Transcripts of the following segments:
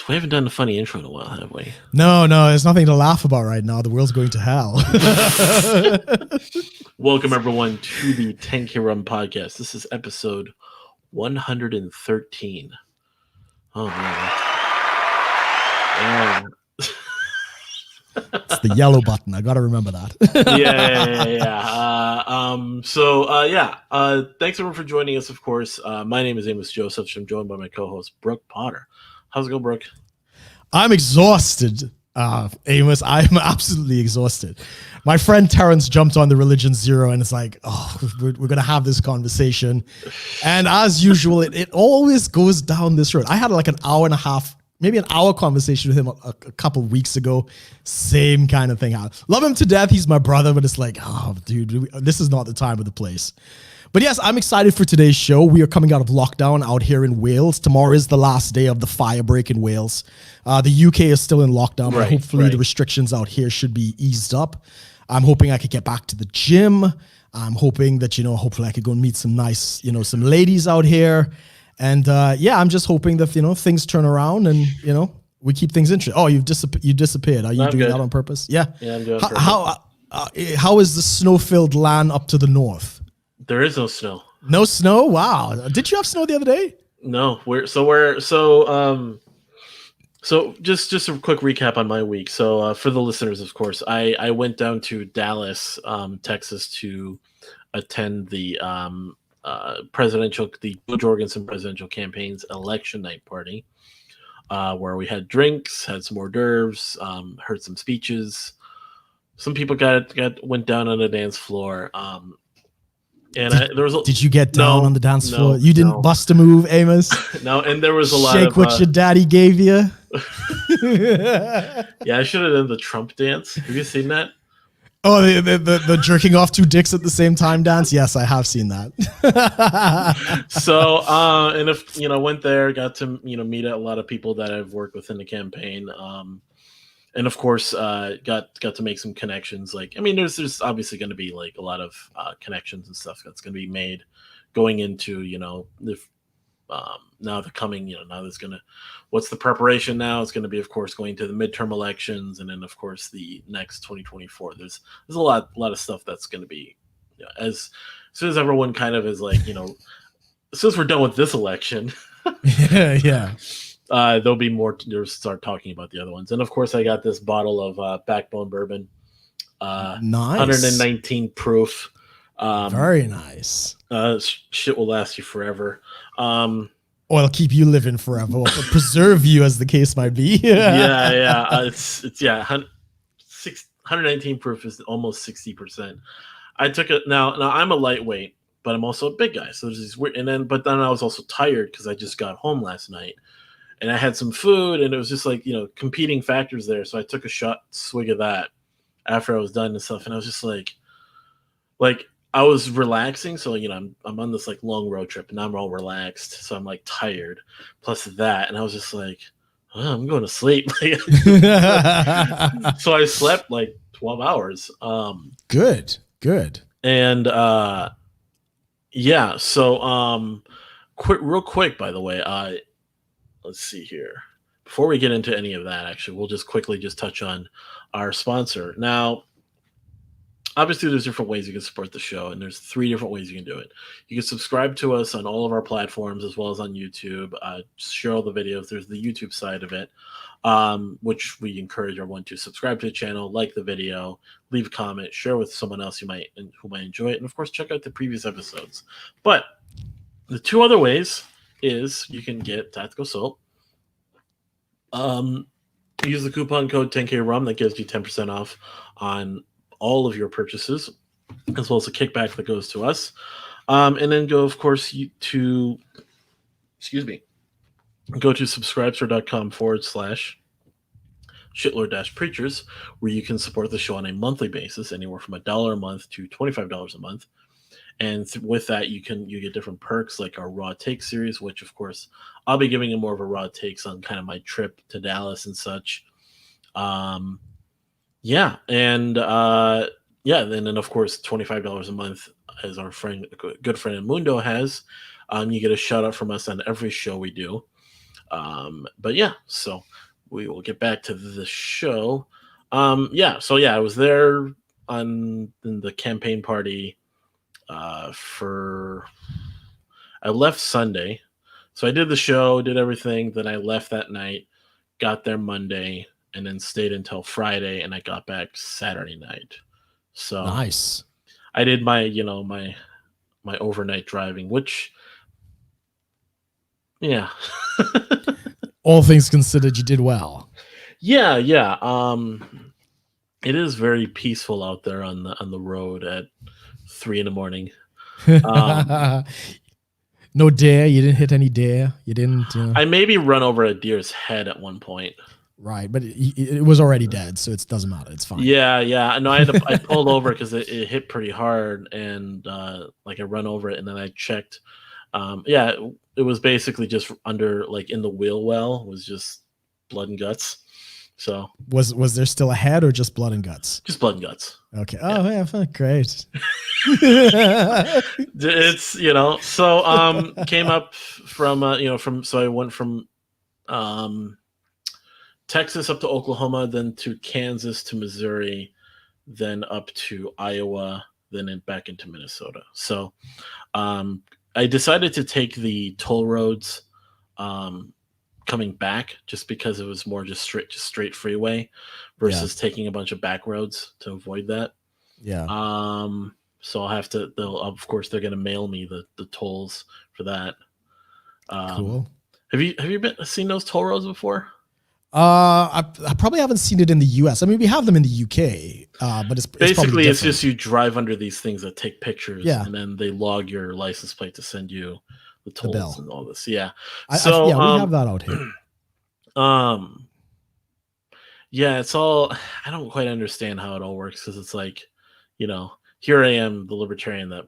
We haven't done a funny intro in a while, have we? No, there's nothing to laugh about right now. The world's going to hell. Welcome, everyone, to the 10K Rum Podcast. This is episode 113. Oh, man. Yeah. It's the yellow button. I got to remember that. Thanks, everyone, for joining us, of course. My name is Amos Joseph. I'm joined by my co-host, Brook Potter. How's it going, Brook? I'm exhausted, Amos. I'm absolutely exhausted. My friend Terrence jumped on the Religion Zero, and it's like, we're going to have this conversation. And as usual, it always goes down this road. I had like an hour and a half, maybe an hour conversation with him a couple of weeks ago. Same kind of thing. I love him to death. He's my brother, but it's like, dude, this is not the time or the place. But yes, I'm excited for today's show. We are coming out of lockdown out here in Wales. Tomorrow is the last day of the fire break in Wales. The UK is still in lockdown, but hopefully the restrictions out here should be eased up. I'm hoping I could get back to the gym. I'm hoping that, hopefully I could go and meet some nice, some ladies out here. And I'm just hoping that, things turn around and, we keep things interesting. Oh, you disappeared. Are you doing that on purpose? Yeah. Yeah, I'm doing it. How is the snow-filled land up to the north? There is no snow. No snow? Wow. Did you have snow the other day? No. So just a quick recap on my week. So for the listeners, of course, I went down to Dallas, Texas to attend the Butch Jorgensen presidential campaign's election night party, where we had drinks, had some hors d'oeuvres, heard some speeches. Some people went down on the dance floor. Did you get down on the dance floor? You didn't bust a move, Amos? No, and there was a lot of... Shake what your daddy gave you? Yeah, I should have done the Trump dance. Have you seen that? Oh, the jerking off two dicks at the same time dance? Yes, I have seen that. So, went there, got to, meet a lot of people that I've worked with in the campaign. And of course, got to make some connections. There's obviously going to be like a lot of connections and stuff that's going to be made going into, now the coming, now there's going to, what's the preparation now? It's going to be, of course, going to the midterm elections, and then of course the next 2024. There's a lot of stuff that's going to be, as soon as everyone kind of is like, as soon as we're done with this election, yeah. There'll be more to start talking about the other ones. And of course, I got this bottle of Backbone bourbon. Nice. 119 proof. Very nice. Shit will last you forever. Or it'll keep you living forever, or preserve you, as the case might be. Yeah. It's 119 proof is almost 60%. I took it now I'm a lightweight, but I'm also a big guy. So there's these weird, but then I was also tired because I just got home last night. And I had some food, and it was just like, competing factors there. So I took a swig of that after I was done and stuff. And I was just like I was relaxing. So, I'm on this like long road trip, and I'm all relaxed. So I'm like tired plus that. And I was just like, I'm going to sleep. So I slept like 12 hours. Good. And So real quick, by the way, let's see here. Before we get into any of that, actually, we'll just quickly touch on our sponsor. Now, obviously, there's different ways you can support the show, and there's 3 different ways you can do it. You can subscribe to us on all of our platforms, as well as on YouTube. Share all the videos. There's the YouTube side of it, which we encourage everyone to subscribe to the channel, like the video, leave a comment, share with someone else who might enjoy it, and of course, check out the previous episodes. But the 2 other ways is you can get Tactical Salt. Use the coupon code 10KRUM. That gives you 10% off on all of your purchases, as well as a kickback that goes to us. And then go to subscribestar.com/shitlord-preachers, where you can support the show on a monthly basis, anywhere from $1 a month to $25 a month. And with that, you get different perks like our Raw Take series, which, of course, I'll be giving you more of a raw takes on kind of my trip to Dallas and such. And then, of course, $25 a month, as our good friend Mundo has. You get a shout out from us on every show we do. But yeah, so we will get back to the show. I was there in the campaign party for. I left Sunday, so I did the show, did everything. Then I left that night, got there Monday, and then stayed until Friday, and I got back Saturday night. So Nice. I did my my overnight driving, which yeah. All things considered, you did well. Yeah. It is very peaceful out there on the road at 3 a.m. No deer. You didn't hit any deer. You didn't. I maybe run over a deer's head at one point. Right, but it was already dead, so it doesn't matter. It's fine. Yeah. No, I pulled over because it hit pretty hard, and I run over it, and then I checked. It was basically just under, like, in the wheel well, was just blood and guts. So was there still a head or just blood and guts? Just blood and guts. Okay. Oh yeah, great. It's so came up from so I went from Texas up to Oklahoma, then to Kansas, to Missouri, then up to Iowa, then back into Minnesota. So I decided to take the toll roads coming back, just because it was more just straight freeway versus taking a bunch of back roads to avoid that. Yeah. So I'll have to. Of course, they're going to mail me the tolls for that. Cool. Have you seen those toll roads before? I probably haven't seen it in the US. I mean, we have them in the UK, but it's basically it's just you drive under these things that take pictures, Yeah. and then they log your license plate to send you the tolls bill. and all this. Yeah. we have that out here. Yeah, it's all. I don't quite understand how it all works, because it's like, here I am, the libertarian that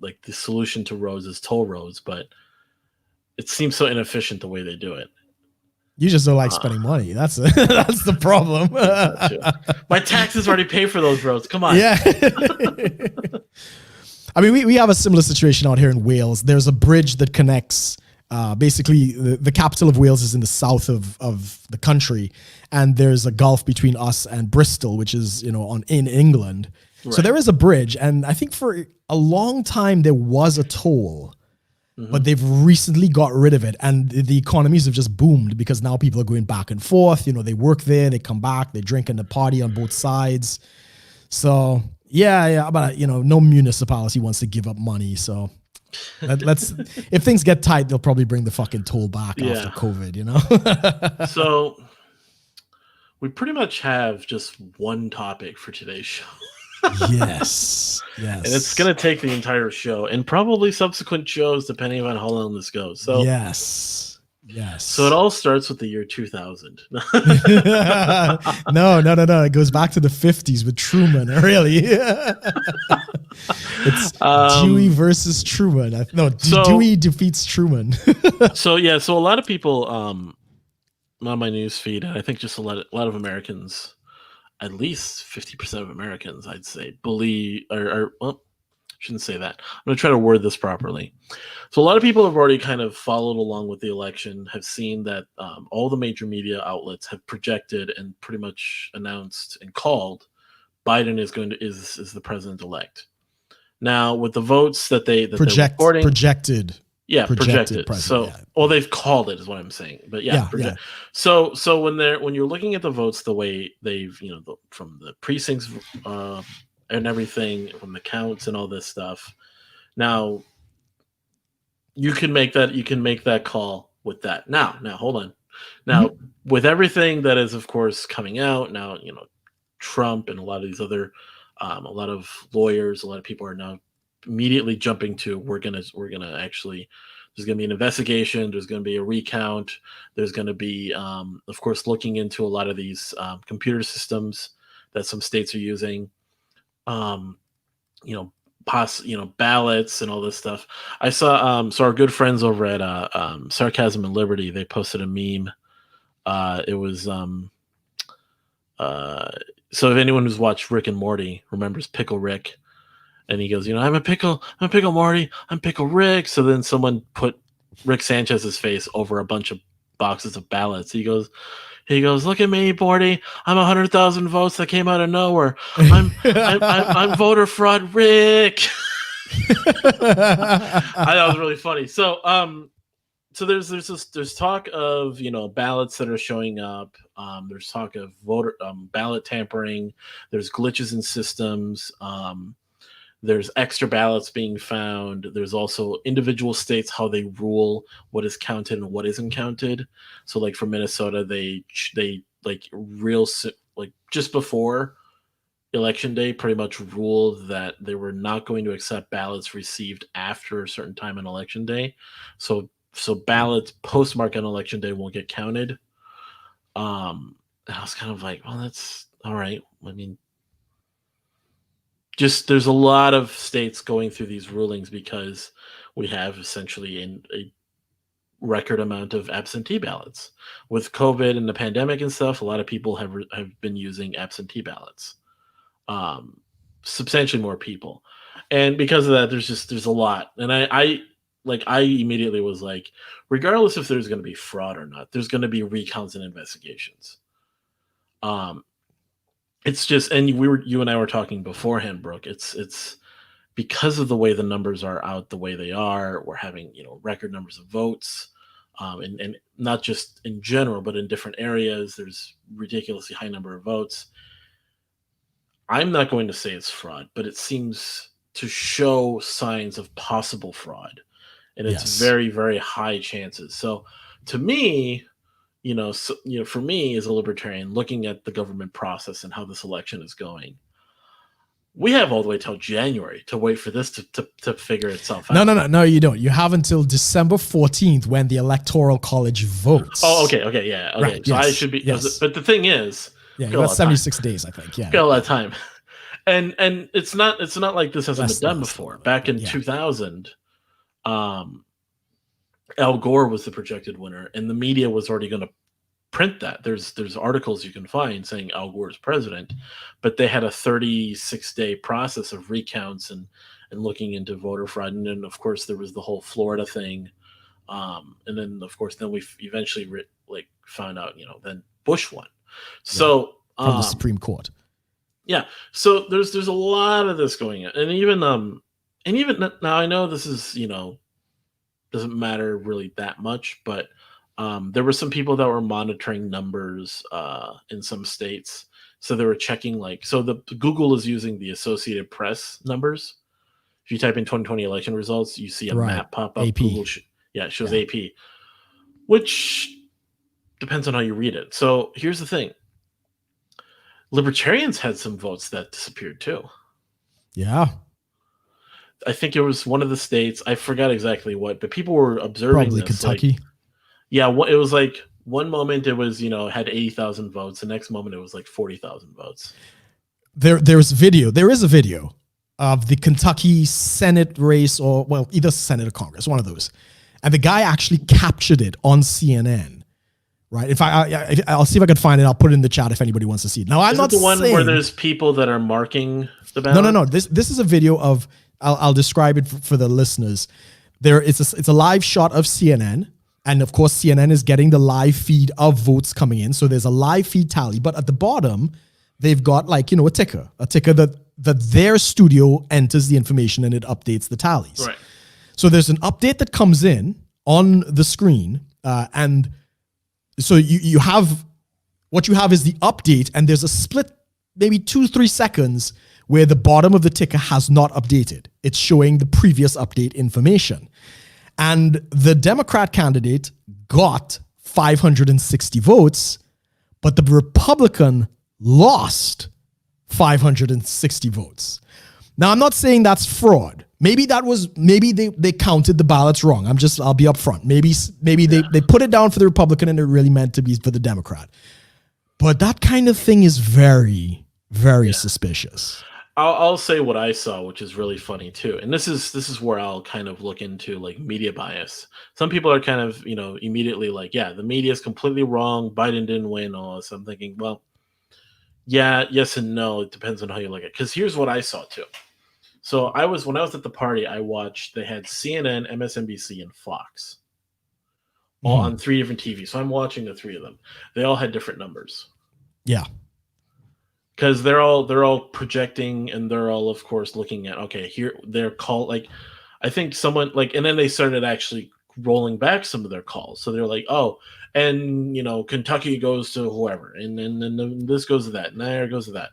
like the solution to roads is toll roads, but it seems so inefficient the way they do it. You just don't like spending money. That's the problem. My taxes already pay for those roads. Come on. Yeah. I mean, we have a similar situation out here in Wales. There's a bridge that connects. Basically, the capital of Wales is in the south of the country, and there's a gulf between us and Bristol, which is in England. Right. So there is a bridge, and I think for a long time there was a toll. But they've recently got rid of it, and the economies have just boomed because now people are going back and forth. They work there, they come back, they drink and they party on both sides. So yeah, but no municipality wants to give up money. So let's if things get tight, they'll probably bring the fucking toll back after COVID. So we pretty much have just one topic for today's show. Yes. And it's going to take the entire show and probably subsequent shows, depending on how long this goes. So yes. So it all starts with the year 2000. No. It goes back to the 50s with Truman, really. It's Dewey versus Truman. Dewey defeats Truman. So a lot of people on my news feed, and I think just a lot of Americans, at least 50% of Americans, I'd say, believe, well, shouldn't say that. I'm going to try to word this properly. So a lot of people have already kind of followed along with the election, have seen that all the major media outlets have projected and pretty much announced and called Biden is the president-elect. Now, with the votes that they're reporting, projected. Yeah, projected. So, well, they've called it, is what I'm saying. But yeah. So when you're looking at the votes, the way they've, from the precincts and everything, from the counts and all this stuff, now you can make that call with that. Now, hold on. Now, with everything that is, of course, coming out now, Trump and a lot of these other, a lot of lawyers, a lot of people are now immediately jumping to we're gonna actually, there's gonna be an investigation, there's gonna be a recount, there's gonna be of course looking into a lot of these computer systems that some states are using, ballots and all this stuff. I saw so our good friends over at Sarcasm and Liberty, they posted a meme. It was so if anyone who's watched Rick and Morty remembers Pickle Rick. And he goes, I'm a pickle Morty, I'm Pickle Rick. So then someone put Rick Sanchez's face over a bunch of boxes of ballots. He goes, look at me, Bordy. I'm 100,000 votes that came out of nowhere. I'm voter fraud, Rick. I thought it was really funny. So there's talk of ballots that are showing up. There's talk of voter ballot tampering. There's glitches in systems. There's extra ballots being found. There's also individual states how they rule what is counted and what isn't counted. So like for Minnesota, they just before election day pretty much ruled that they were not going to accept ballots received after a certain time on election day. So ballots postmarked on election day won't get counted. And I was kind of like, well, that's all right. I mean, just there's a lot of states going through these rulings because we have essentially a record amount of absentee ballots. With COVID and the pandemic and stuff, a lot of people have been using absentee ballots. Substantially more people. And because of that, there's a lot. And I immediately was like, regardless if there's going to be fraud or not, there's going to be recounts and investigations. It's just, and you and I were talking beforehand, Brooke. It's because of the way the numbers are out, the way they are. We're having record numbers of votes, and not just in general, but in different areas. There's ridiculously high number of votes. I'm not going to say it's fraud, but it seems to show signs of possible fraud, and it's very, very high chances. So, to me, for me as a libertarian, looking at the government process and how this election is going, we have all the way till January to wait for this to figure itself out. No, you don't. You have until December 14th when the Electoral College votes. Oh, okay, yeah, okay. Right, so yes, I should be. yes. But the thing is, yeah, you got 76 days, I think. Yeah, got a lot of time, and it's not like this hasn't been done before. Back in 2000, Al Gore was the projected winner, and the media was already going to print that. There's articles you can find saying Al Gore is president, but they had a 36-day process of recounts and looking into voter fraud. And then of course there was the whole Florida thing, and then of course then we eventually found out then Bush won. So from the Supreme Court. Yeah, so there's a lot of this going on, and even now I know this is doesn't matter really that much, but there were some people that were monitoring numbers in some states. So they were checking the Google is using the Associated Press numbers. If you type in 2020 election results, you see a map pop up. AP. Google it shows AP, which depends on how you read it. So here's the thing. Libertarians had some votes that disappeared too. Yeah. I think it was one of the states. I forgot exactly what, but people were observing Probably this, Kentucky. Yeah, it was like one moment it was had 80,000 votes. The next moment it was like 40,000 votes. There is a video of the Kentucky Senate race, or either Senate or Congress, one of those, and the guy actually captured it on CNN. Right. If I'll see if I can find it. I'll put it in the chat if anybody wants to see it. Now, I'm not the one where there's people that are marking the ballot. No. This is a video of. I'll describe it for the listeners. It's a live shot of CNN. And of course, CNN is getting the live feed of votes coming in. So there's a live feed tally. But at the bottom, they've got a ticker that their studio enters the information and it updates the tallies. Right. So there's an update that comes in on the screen. And so you have what you have is the update, and there's a split, maybe 2-3 seconds, where the bottom of the ticker has not updated. It's showing the previous update information. And the Democrat candidate got 560 votes, but the Republican lost 560 votes. Now, I'm not saying that's fraud. Maybe they counted the ballots wrong. I'll be upfront. Maybe they put it down for the Republican and it really meant to be for the Democrat. But that kind of thing is very, very suspicious. I'll say what I saw, which is really funny too. And this is where I'll kind of look into media bias. Some people are kind of, immediately the media is completely wrong. Biden didn't win. All this. I'm thinking, well, yeah, yes and no. It depends on how you look at it. Because here's what I saw too. So when I was at the party, I watched, they had CNN, MSNBC, and Fox all on 3 different TVs. So I'm watching the 3 of them. They all had different numbers. Yeah. Because they're all projecting, and they're all, of course, looking at, okay, here they're called, like, I think someone, like, and then they started actually rolling back some of their calls. So they're like, oh, and Kentucky goes to whoever, and then this goes to that, and there goes to that.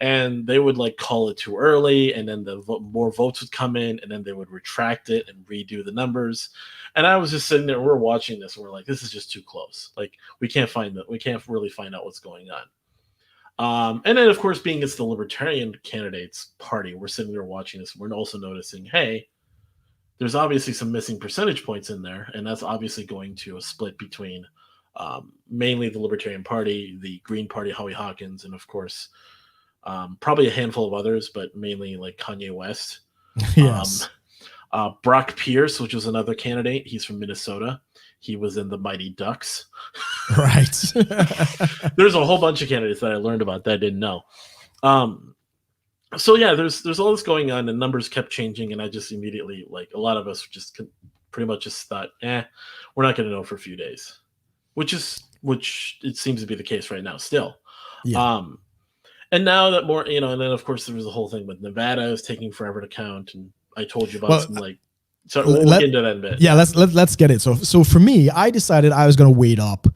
And they would like call it too early, and then more votes would come in, and then they would retract it and redo the numbers. And I was just sitting there, we're watching this, and we're like, this is just too close. Like, we can't really find out what's going on. And then, of course, being it's the Libertarian candidates party, we're sitting there watching this. We're also noticing, hey, there's obviously some missing percentage points in there, and that's obviously going to a split between mainly the Libertarian Party, the Green Party, Howie Hawkins, and of course, probably a handful of others, but mainly like Kanye West. Yes. Brock Pierce, which was another candidate. He's from Minnesota. He was in the Mighty Ducks. Right. There's a whole bunch of candidates that I learned about that I didn't know. So yeah, there's all this going on, and numbers kept changing, and I just immediately, like, a lot of us just pretty much just thought, we're not going to know for a few days, which it seems to be the case right now still. Yeah. And now that more, and then of course there was the whole thing with Nevada is taking forever to count, and I told you about some like. So we'll get into that in a bit. Yeah, let's get it. So for me, I decided I was going to wait up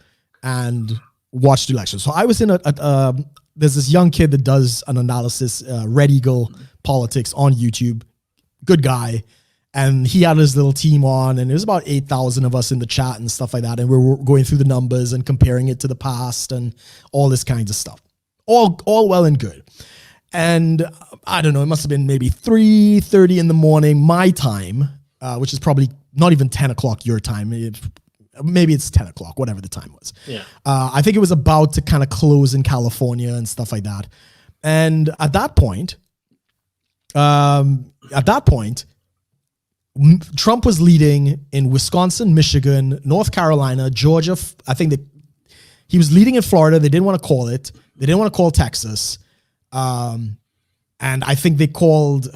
and watch the election. So I was in there's this young kid that does an analysis, Red Eagle Politics on YouTube. Good guy. And he had his little team on, and there was about 8,000 of us in the chat and stuff like that. And we were going through the numbers and comparing it to the past and all this kinds of stuff. All well and good. And I don't know, it must have been maybe 3:30 in the morning, my time, which is probably not even 10 o'clock your time. Maybe it's 10 o'clock, whatever the time was. Yeah. I think it was about to kind of close in California and stuff like that. And at that point, Trump was leading in Wisconsin, Michigan, North Carolina, Georgia. I think that he was leading in Florida. They didn't want to call it. They didn't want to call Texas. And I think they called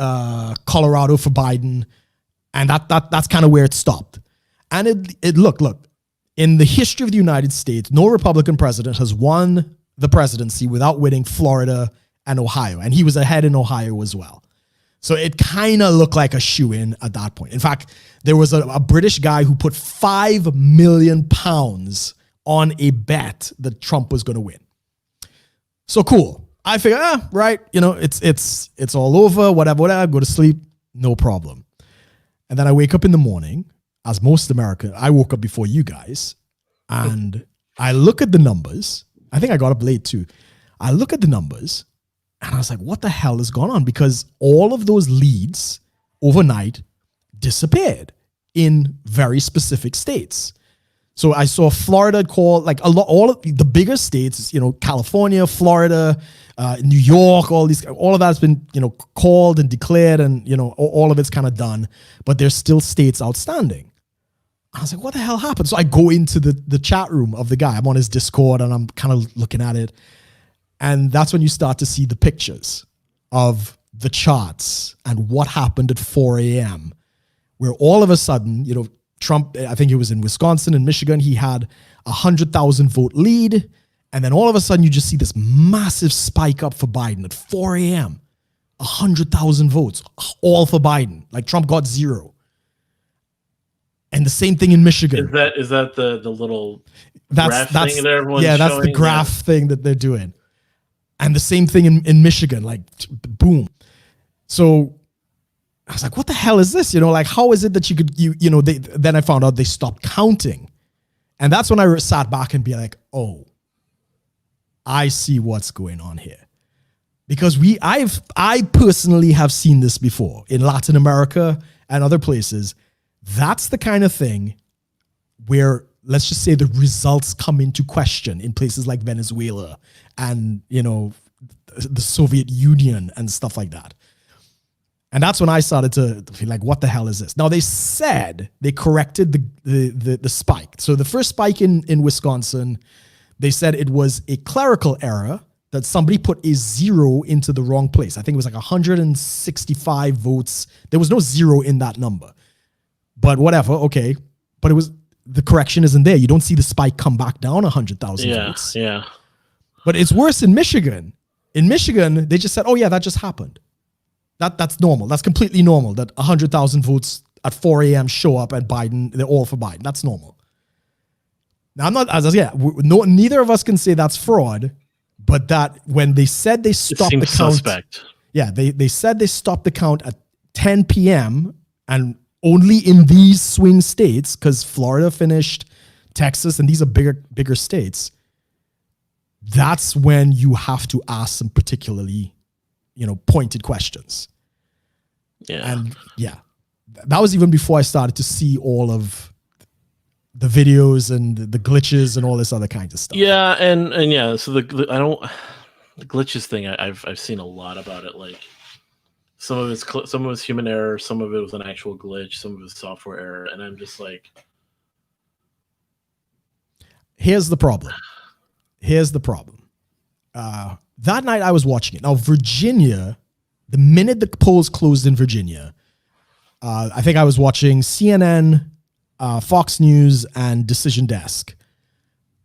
Colorado for Biden. And that's kind of where it stopped. And look, in the history of the United States, no Republican president has won the presidency without winning Florida and Ohio. And he was ahead in Ohio as well. So it kind of looked like a shoo-in at that point. In fact, there was a British guy who put £5 million on a bet that Trump was going to win. So cool. I figure, right, it's all over, whatever, go to sleep, no problem. And then I wake up in the morning, as most Americans, I woke up before you guys, and I look at the numbers. I think I got up late too. I look at the numbers, and I was like, what the hell is going on? Because all of those leads overnight disappeared in very specific states. So I saw Florida call, like all of the bigger states, California, Florida, New York, all of that's been, called and declared, and, all of it's kind of done, but there's still states outstanding. I was like, what the hell happened? So I go into the chat room of the guy. I'm on his Discord, and I'm kind of looking at it. And that's when you start to see the pictures of the charts and what happened at 4 a.m., where all of a sudden, Trump, I think it was in Wisconsin and Michigan, he had 100,000 vote lead. And then all of a sudden you just see this massive spike up for Biden at 4 a.m. 100,000 votes, all for Biden. Like Trump got 0. And the same thing in Michigan. Is that the little graph thing that everyone's showing? Yeah, that's the graph thing that they're doing. And the same thing in Michigan, like boom. So I was like, what the hell is this? How is it that you could, then I found out they stopped counting. And that's when I sat back and be like, oh, I see what's going on here. Because I personally have seen this before in Latin America and other places. That's the kind of thing where, let's just say, the results come into question in places like Venezuela and, the Soviet Union and stuff like that. And that's when I started to feel like, what the hell is this? Now, they said they corrected the spike. So the first spike in Wisconsin, they said it was a clerical error, that somebody put a 0 into the wrong place. I think it was like 165 votes. There was no 0 in that number. But whatever, okay. But the correction isn't there. You don't see the spike come back down 100,000 votes. Yeah. But it's worse in Michigan. In Michigan, they just said, "Oh yeah, that just happened. That's normal. That's completely normal. That 100,000 votes at 4 a.m. show up at Biden. They're all for Biden. That's normal." Now I'm not, as I said, neither of us can say that's fraud, but that when they said they stopped the count, suspect. Yeah, they said they stopped the count at 10 p.m. and only in these swing states, because Florida finished, Texas, and these are bigger states. That's when you have to ask some particularly, pointed questions. Yeah. And yeah, that was even before I started to see all of the videos and the glitches and all this other kind of stuff. Yeah, and yeah, so the glitches thing, I've seen a lot about it. Like some of it's human error, some of it was an actual glitch, some of it's software error, and I'm just like, here's the problem. That night I was watching it. Now Virginia, the minute the polls closed in Virginia, I think I was watching CNN, Fox News, and Decision Desk.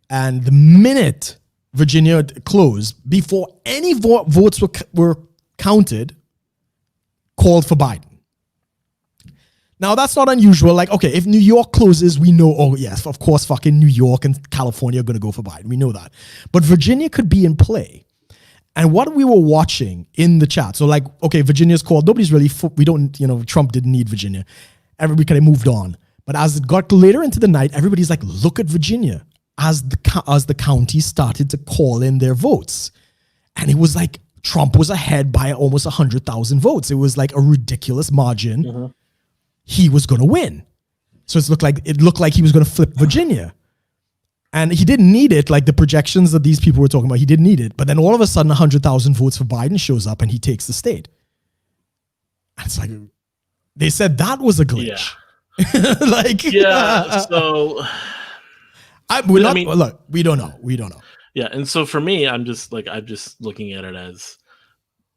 And the minute Virginia closed, before any votes were counted, called for Biden. Now, that's not unusual. Like, okay, if New York closes, we know, oh, yes, of course, fucking New York and California are going to go for Biden. We know that. But Virginia could be in play. And what we were watching in the chat, so like, okay, Virginia's called. Nobody's really, Trump didn't need Virginia. Everybody kind of moved on. But as it got later into the night, everybody's like, look at Virginia as the county started to call in their votes. And it was like Trump was ahead by almost 100,000 votes. It was like a ridiculous margin. Mm-hmm. He was going to win. So it looked like he was going to flip Virginia. And he didn't need it, like the projections that these people were talking about. He didn't need it. But then all of a sudden, 100,000 votes for Biden shows up and he takes the state. And it's like, they said that was a glitch. Yeah. So look, we don't know. Yeah, and so for me, I'm just looking at it as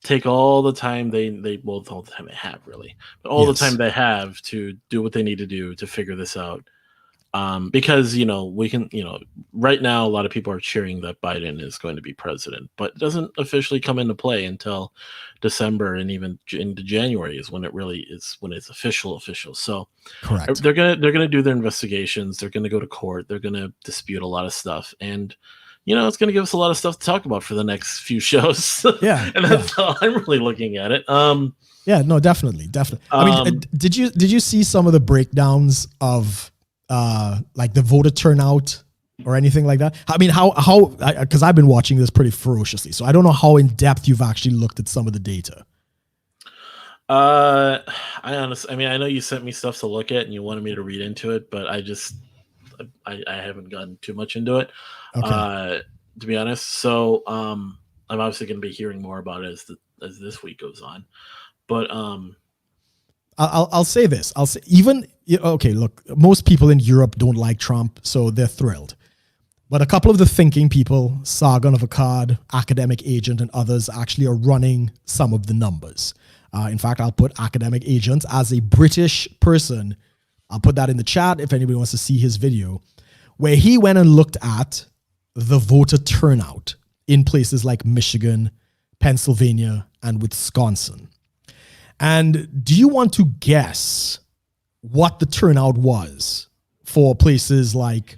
take all the time all the time they have, really, but all the time they have to do what they need to do to figure this out. Because we can, right now a lot of people are cheering that Biden is going to be president, but it doesn't officially come into play until December, and even into January is when it really is, when it's official. So correct. They're gonna do their investigations. They're gonna go to court. They're gonna dispute a lot of stuff, and it's gonna give us a lot of stuff to talk about for the next few shows. Yeah, and that's how I'm really looking at it. Yeah, no, definitely. I mean, did you see some of the breakdowns of like the voter turnout or anything like that? I mean, how because I've been watching this pretty ferociously, so I don't know how in depth you've actually looked at some of the data. I know you sent me stuff to look at and you wanted me to read into it, but I haven't gotten too much into it, to be honest. So I'm obviously going to be hearing more about it as this week goes on, but I'll say this. Look, most people in Europe don't like Trump, so they're thrilled. But a couple of the thinking people, Sargon of Akkad, Academic Agent, and others actually are running some of the numbers. In fact, I'll put Academic Agent as a British person. I'll put that in the chat if anybody wants to see his video, where he went and looked at the voter turnout in places like Michigan, Pennsylvania, and Wisconsin. And do you want to guess what the turnout was for places like,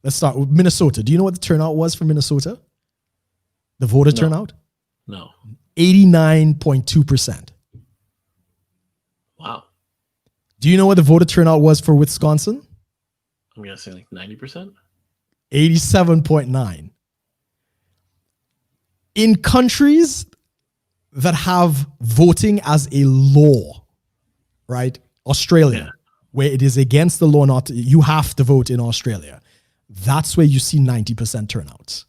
let's start with Minnesota. Do you know what the turnout was for Minnesota? The voter turnout? No. 89.2%. Wow. Do you know what the voter turnout was for Wisconsin? I'm guessing like 90%. 87.9. In countries that have voting as a law, right? Australia, where it is against the law not to, you have to vote in Australia. That's where you see 90% turnouts.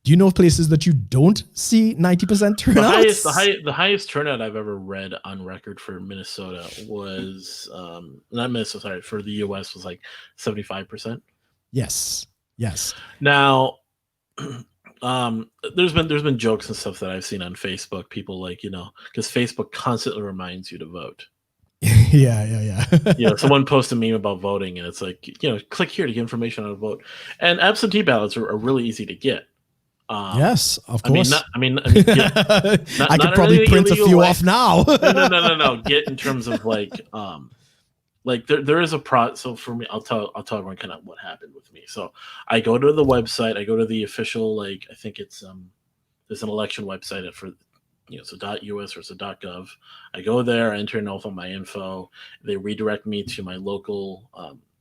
Do you know places that you don't see 90% turnouts? The highest turnout I've ever read on record for Minnesota was not Minnesota, sorry, for the US was like 75%. Yes. Now, there's been jokes and stuff that I've seen on Facebook. People like, because Facebook constantly reminds you to vote. Yeah. Someone posted a meme about voting, and it's like, click here to get information on a vote. And absentee ballots are really easy to get. Yes, of I mean, course. not I could in probably any print a illegal few way. off now. No. Get in terms of there is a So for me, I'll tell everyone kind of what happened with me. So I go to the website. I go to the official, I think it's there's an election website for it's a .us or it's a .gov. I go there, I enter in all of my info. They redirect me to my local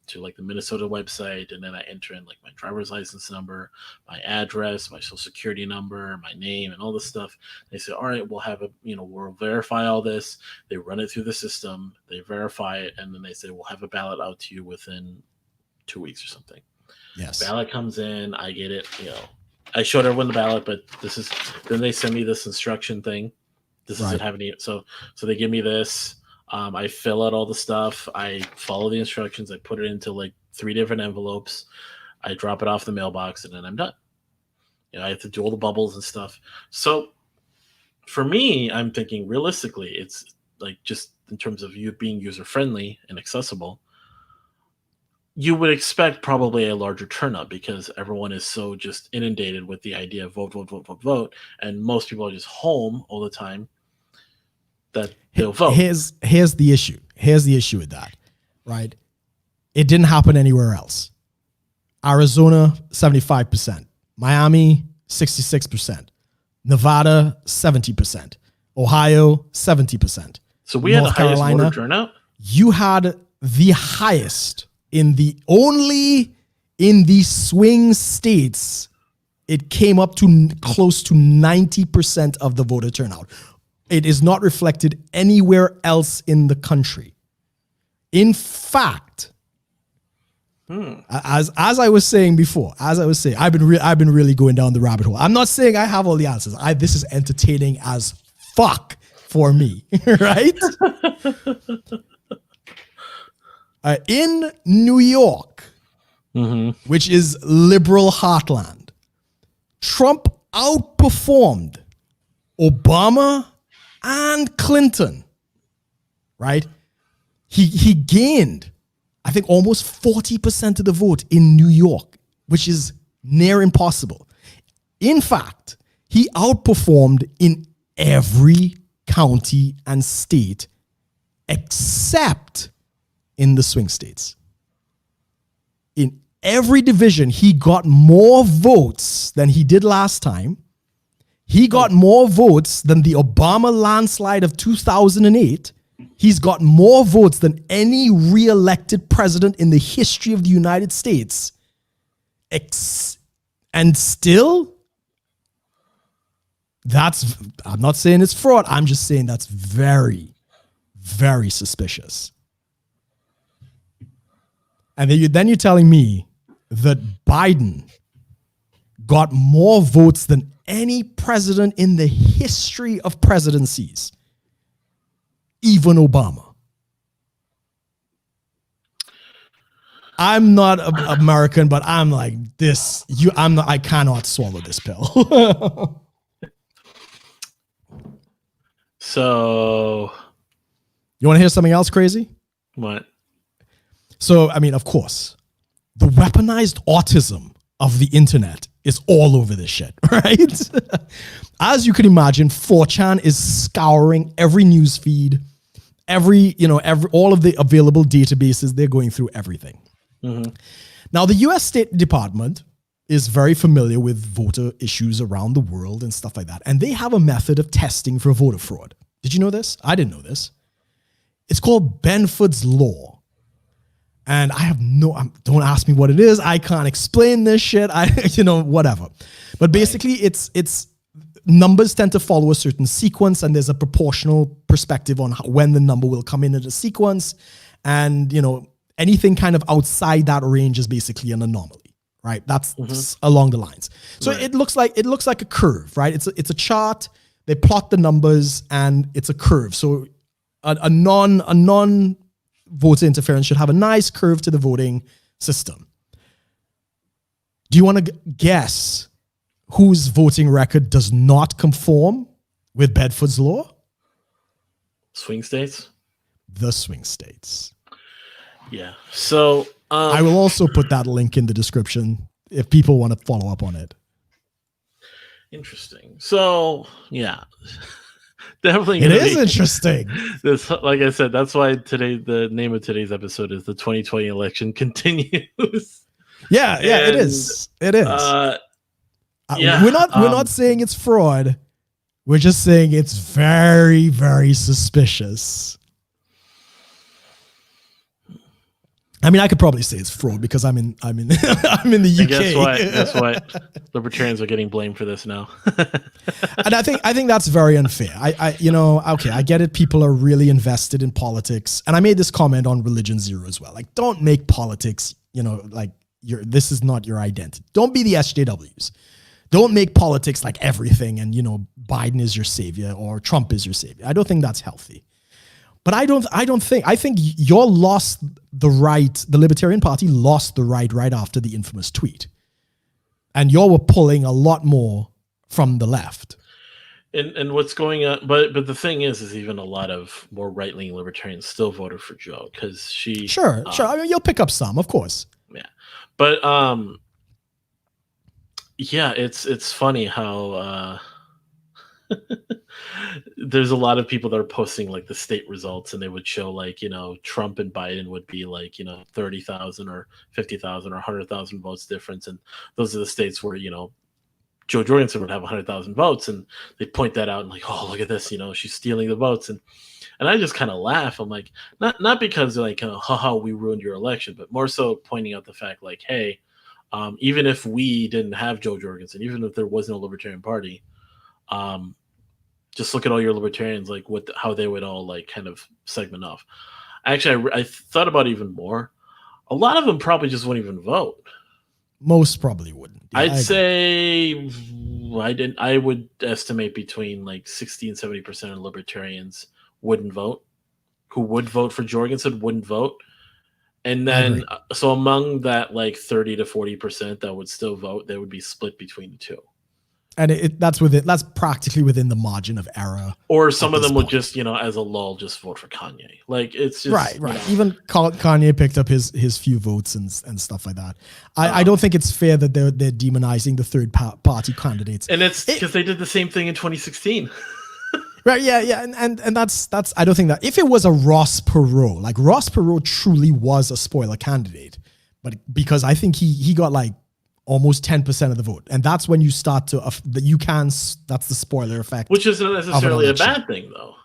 to the Minnesota website, and then I enter in my driver's license number, my address, my social security number, my name, and all this stuff. They say, all right, we'll have we'll verify all this. They run it through the system, they verify it, and then they say we'll have a ballot out to you within 2 weeks or something. Yes. Ballot comes in, I get it, I showed everyone the ballot, but then they send me this instruction thing. This doesn't have any, so they give me this. I fill out all the stuff. I follow the instructions. I put it into 3 different envelopes. I drop it off the mailbox, and then I'm done. I have to do all the bubbles and stuff. So for me, I'm thinking realistically, it's just in terms of you being user friendly and accessible, you would expect probably a larger turnout because everyone is so just inundated with the idea of vote, and most people are just home all the time that they'll vote. Here's the issue. Here's the issue with that, right? It didn't happen anywhere else. Arizona, 75%. Miami, 66%. Nevada, 70%. Ohio, 70%. So we had the highest voter turnout? You had the highest in the swing states. It came up to close to 90% of the voter turnout. It is not reflected anywhere else in the country. In fact, as I was saying before, I've been really going down the rabbit hole. I'm not saying I have all the answers. This is entertaining as fuck for me, right? In New York, which is liberal heartland, Trump outperformed Obama and Clinton, right? He gained, I think, almost 40% of the vote in New York, which is near impossible. In fact, he outperformed in every county and state except in the swing states. In every division, he got more votes than he did last time. He got more votes than the Obama landslide of 2008. He's got more votes than any re-elected president in the history of the United States. And still, I'm not saying it's fraud. I'm just saying that's very, very suspicious. And then you're telling me that Biden got more votes than any president in the history of presidencies, even Obama. I'm not American, but I'm like this. I cannot swallow this pill. So, you want to hear something else crazy? What? So, I mean, of course, the weaponized autism of the internet is all over this shit, right? As you can imagine, 4chan is scouring every news feed, all of the available databases. They're going through everything. Now, the U.S. State Department is very familiar with voter issues around the world and stuff like that. And they have a method of testing for voter fraud. Did you know this? I didn't know this. It's called Benford's Law. And don't ask me what it is. I can't explain this shit. Whatever. But basically, it's numbers tend to follow a certain sequence, and there's a proportional perspective on when the number will come in a sequence. And, anything kind of outside that range is basically an anomaly, right? That's along the lines. So it looks like a curve, right? It's a chart. They plot the numbers, and it's a curve. So a non voter interference should have a nice curve to the voting system. Do you want to guess whose voting record does not conform with Bedford's Law? Swing states? the swing states. Yeah. So I will also put that link in the description if people want to follow up on it. Interesting. So yeah, definitely. It is interesting. This, like I said, that's why the name of today's episode is the 2020 election continues. Yeah, it is. It is. Yeah, we're not saying it's fraud. We're just saying it's very, very suspicious. I mean, I could probably say it's fraud because I'm in I'm in the UK. And guess what? Libertarians are getting blamed for this now. And I think that's very unfair. I get it. People are really invested in politics, and I made this comment on Religion Zero as well. Like, don't make politics, like this is not your identity. Don't be the SJWs. Don't make politics like everything, and Biden is your savior or Trump is your savior. I don't think that's healthy. But I think you lost the right. The Libertarian Party lost the right after the infamous tweet, and y'all were pulling a lot more from the left. And what's going on? But the thing is even a lot of more right leaning libertarians still voted for Joe because she. Sure. I mean, you'll pick up some, of course. Yeah, but yeah, it's funny how. There's a lot of people that are posting like the state results, and they would show like Trump and Biden would be like 30,000 or 50,000 or 100,000 votes difference, and those are the states where Joe Jorgensen would have 100,000 votes, and they point that out and like, oh, look at this, she's stealing the votes, and I just kind of laugh. I'm like, not because like haha, we ruined your election, but more so pointing out the fact like, hey, even if we didn't have Joe Jorgensen, even if there wasn't a Libertarian Party, just look at all your libertarians, like how they would all like kind of segment off. Actually, I thought about even more. A lot of them probably just wouldn't even vote. Most probably wouldn't. Yeah, I would estimate between like 60 and 70% of libertarians wouldn't vote. Who would vote for Jorgensen wouldn't vote. And then, so among that like 30 to 40% that would still vote, they would be split between the two. And that's practically within the margin of error. Or some of them would just, as a lull, just vote for Kanye. Like it's just right. Even Kanye picked up his few votes and stuff like that. I don't think it's fair that they're demonizing the third party candidates. And it's because they did the same thing in 2016. Right. Yeah. And that's I don't think that if it was a Ross Perot, like Ross Perot truly was a spoiler candidate, but because I think he got like almost 10% of the vote, and that's when you start to that's the spoiler effect, which isn't necessarily a bad thing though.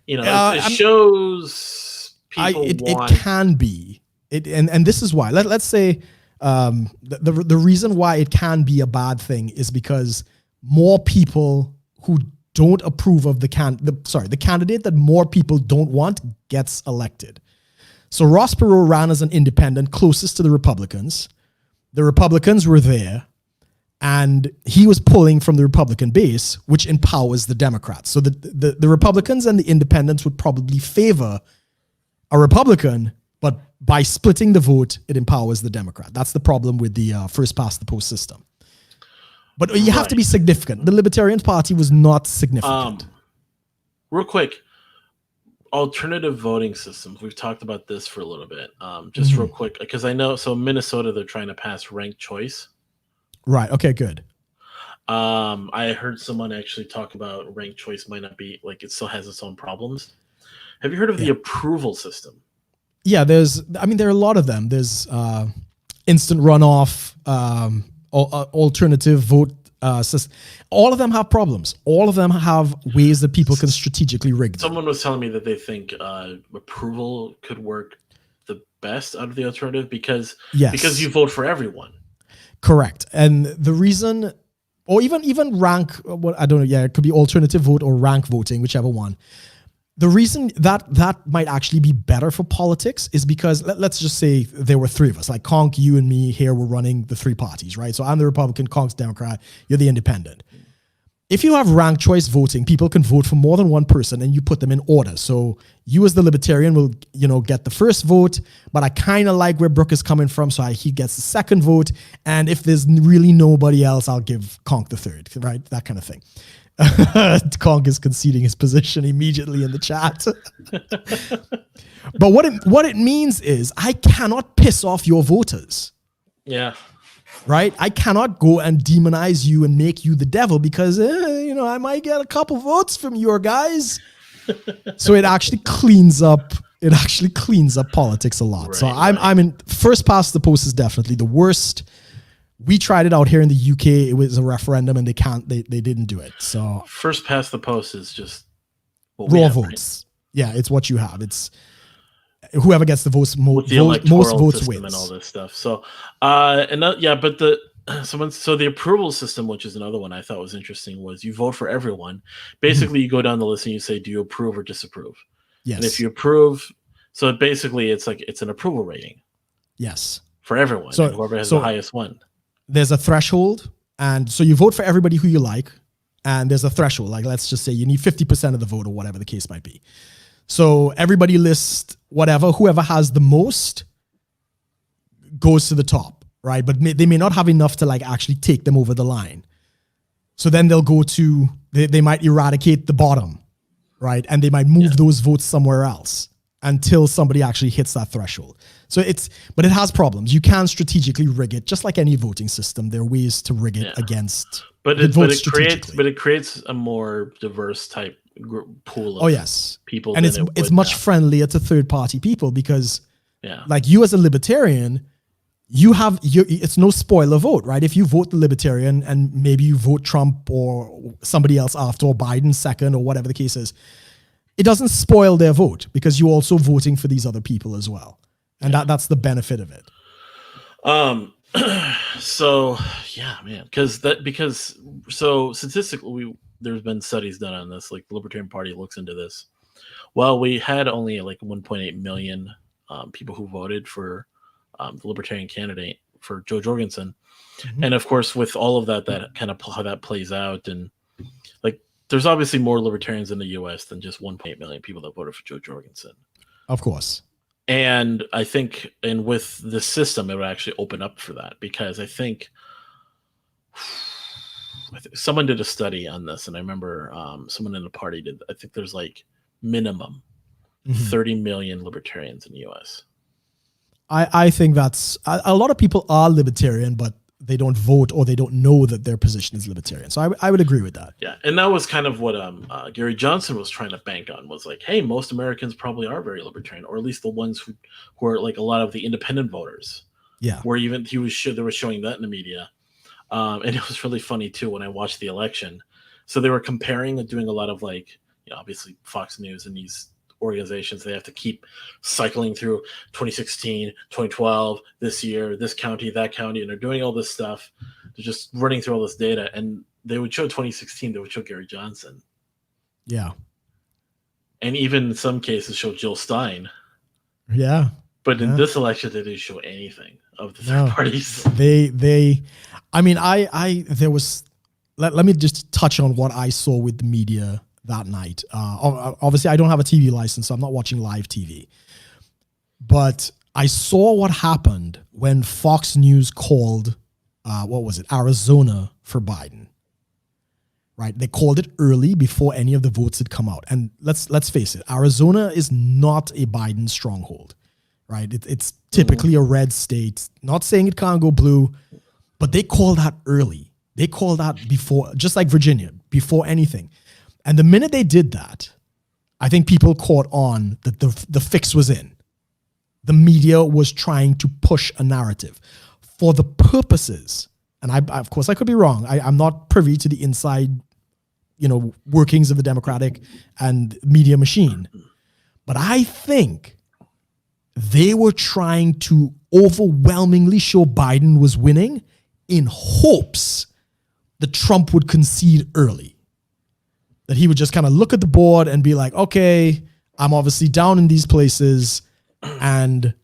It shows people it can be and this is why let's say the reason why it can be a bad thing is because more people who don't approve of the candidate that more people don't want gets elected. So Ross Perot ran as an independent closest to the Republicans. The Republicans were there, and he was pulling from the Republican base, which empowers the Democrats. So the Republicans and the independents would probably favor a Republican, but by splitting the vote, it empowers the Democrat. That's the problem with the first past the post system. But you have to be significant. The Libertarian Party was not significant. Real quick, alternative voting systems. We've talked about this for a little bit. Just real quick, because I know, so Minnesota, they're trying to pass ranked choice. Right. Okay, good. I heard someone actually talk about ranked choice might not be, like, it still has its own problems. Have you heard of the approval system? Yeah, there are a lot of them. There's instant runoff, alternative vote system. All of them have problems. All of them have ways that people can strategically rig them. Someone was telling me that they think approval could work the best out of the alternative because you vote for everyone. Correct. And the reason, or even rank, I don't know, yeah, it could be alternative vote or rank voting, whichever one. The reason that might actually be better for politics is because let's just say there were three of us, like Conk, you and me here were running the three parties, right? So I'm the Republican, Conk's Democrat, you're the independent. If you have ranked choice voting, people can vote for more than one person and you put them in order. So you as the Libertarian will, get the first vote, but I kind of like where Brook is coming from, so he gets the second vote. And if there's really nobody else, I'll give Conk the third, right? That kind of thing. Conk is conceding his position immediately in the chat. But what it means is I cannot piss off your voters. Yeah. Right? I cannot go and demonize you and make you the devil because, I might get a couple votes from your guys. So it actually cleans up politics a lot. Right, so I'm in first past the post is definitely the worst. We tried it out here in the UK. It was a referendum and they didn't do it. So first past the post is just raw votes. Right? Yeah, it's what you have. It's whoever gets the most votes wins and all this stuff. So but the approval system, which is another one I thought was interesting, was you vote for everyone. Basically, you go down the list and you say, do you approve or disapprove? Yes. And if you approve, so basically it's an approval rating. Yes. For everyone. So whoever has the highest one. There's a threshold, and so you vote for everybody who you like, and there's a threshold. Like, let's just say you need 50% of the vote or whatever the case might be. So everybody lists whoever has the most goes to the top, right? But they may not have enough to actually take them over the line. So then they'll go to, they might eradicate the bottom, right? And they might move those votes somewhere else until somebody actually hits that threshold. So but it has problems. You can strategically rig it, just like any voting system. There are ways to rig it against. But it creates a more diverse type pool of people. And it's much friendlier to third party people because you as a libertarian, it's no spoiler vote, right? If you vote the libertarian and maybe you vote Trump or somebody else after, or Biden second, or whatever the case is, it doesn't spoil their vote because you're also voting for these other people as well. And that's the benefit of it. So yeah, man, because statistically, there's been studies done on this. Like the Libertarian Party looks into this. Well, we had only 1.8 million people who voted for the Libertarian candidate for Joe Jorgensen, and of course, with all of that kind of how that plays out, and there's obviously more libertarians in the U.S. than just 1.8 million people that voted for Joe Jorgensen. Of course. And I think, and with the system, it would actually open up for that because I think someone did a study on this, and I remember someone in the party did. I think there's minimum 30 million libertarians in the U.S. I think that's a lot of people are libertarian, but they don't vote or they don't know that their position is libertarian. So I would agree with that. Yeah, and that was kind of what Gary Johnson was trying to bank on, was hey, most Americans probably are very libertarian, or at least the ones who are a lot of the independent voters. Yeah, where even they were showing that in the media, and it was really funny too when I watched the election. So they were comparing and doing a lot of obviously Fox News and these organizations, they have to keep cycling through 2016, 2012, this year, this county, that county, and they're doing all this stuff. They're just running through all this data, and they would show 2016, they would show Gary Johnson. Yeah. And even in some cases show Jill Stein. Yeah. But in this election, they didn't show anything of the third parties. Let me just touch on what I saw with the media that night. Obviously, I don't have a TV license, so I'm not watching live TV. But I saw what happened when Fox News called, Arizona for Biden. Right? They called it early before any of the votes had come out. And let's face it, Arizona is not a Biden stronghold. Right? It's typically a red state. Not saying it can't go blue, but they called that early. They called that before, just like Virginia, before anything. And the minute they did that, I think people caught on that the fix was in. The media was trying to push a narrative for the purposes, and of course I could be wrong. I'm not privy to the inside, workings of the Democratic and media machine. But I think they were trying to overwhelmingly show Biden was winning in hopes that Trump would concede early. That he would just kind of look at the board and be like, okay, I'm obviously down in these places, and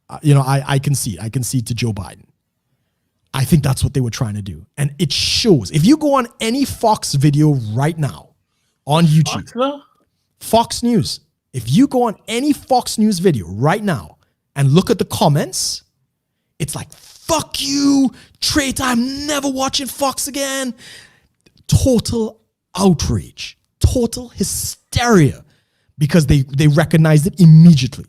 I concede to Joe Biden. I think that's what they were trying to do. And it shows. If you go on any Fox video right now on YouTube, Fox News, if you go on any Fox News video right now and look at the comments, it's like, fuck you, traitor, I'm never watching Fox again. Total outrage, total hysteria, because they recognized it immediately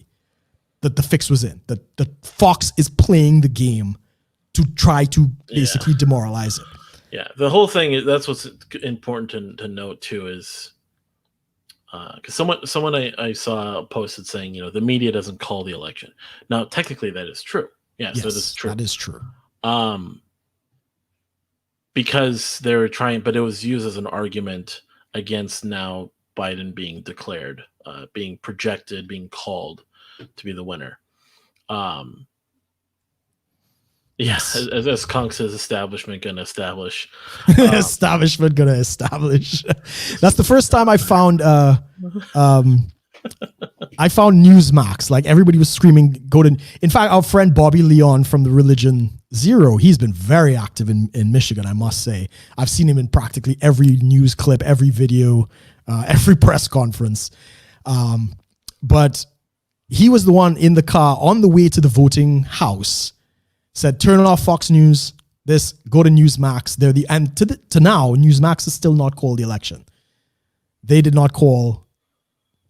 that the fix was in, that Fox is playing the game to try to basically demoralize it. Yeah, the whole thing is, that's what's important to note too, is because someone I saw posted saying, the media doesn't call the election. Now, technically, that is true. Yes, that is true. That is true. Because they were trying, but it was used as an argument against now Biden being declared, being projected, being called to be the winner. Yes, as Kong says, establishment gonna establish. Establishment gonna establish. That's the first time I found Newsmax. Like, everybody was screaming, go to. In fact, our friend Bobby Leon from the Religion Zero, he's been very active in Michigan, I must say. I've seen him in practically every news clip, every video, every press conference. But he was the one in the car on the way to the voting house, said, turn off Fox News, go to Newsmax. To now, Newsmax has still not called the election. They did not call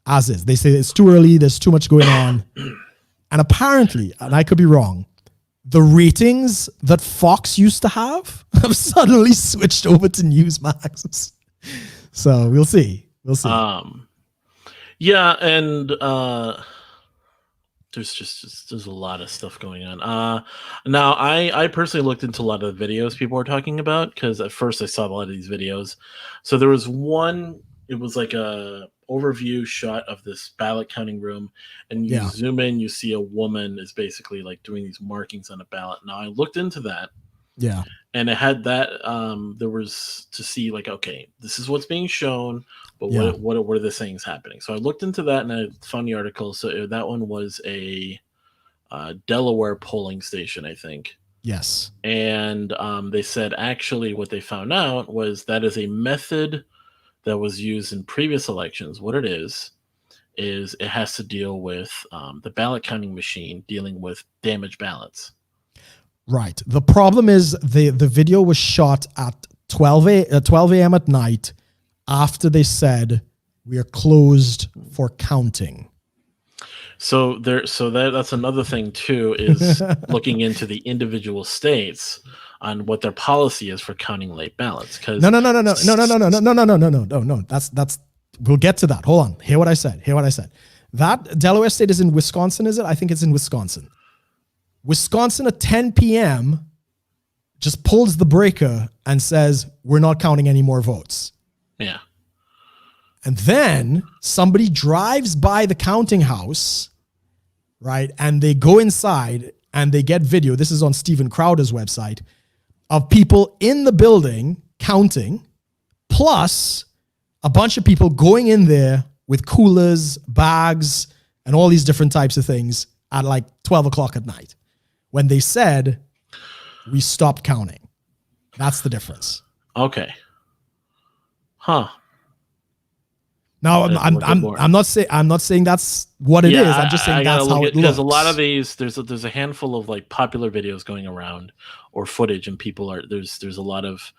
as is. They say it's too early, there's too much going on. And apparently, and I could be wrong, the ratings that Fox used to have suddenly switched over to Newsmax. So we'll see. Yeah, and there's a lot of stuff going on. Now, I personally looked into a lot of the videos people were talking about, because at first I saw a lot of these videos. So there was one, it was like a overview shot of this ballot counting room, and you zoom in, you see a woman is basically like doing these markings on a ballot. Now, I looked into that. Yeah. And it had that, there was to see, like, okay, this is what's being shown, but what are the things happening? So I looked into that, and I found the article. So that one was a Delaware polling station, I think. Yes. And they said, actually, what they found out was that is a method that was used in previous elections. What it is it has to deal with the ballot counting machine dealing with damaged ballots. Right. The problem is the video was shot at 12 a.m. at night, after they said we are closed for counting. So that's another thing too, is looking into the individual states on what their policy is for counting late ballots. Because no. That's we'll get to that. Hold on. Hear what I said. That Delaware state is in Wisconsin, is it? I think it's in Wisconsin. Wisconsin at 10 p.m. just pulls the breaker and says, we're not counting any more votes. Yeah. And then somebody drives by the counting house, right? And they go inside and they get video. This is on Steven Crowder's website, of people in the building counting, plus a bunch of people going in there with coolers, bags, and all these different types of things at like 12 o'clock at night, when they said we stopped counting. That's the difference. Okay. Huh. Now, I'm not saying that's what it is. I'm just saying that's how it looks. Because a lot of these, there's a handful of like popular videos going around, or footage, and there's a lot of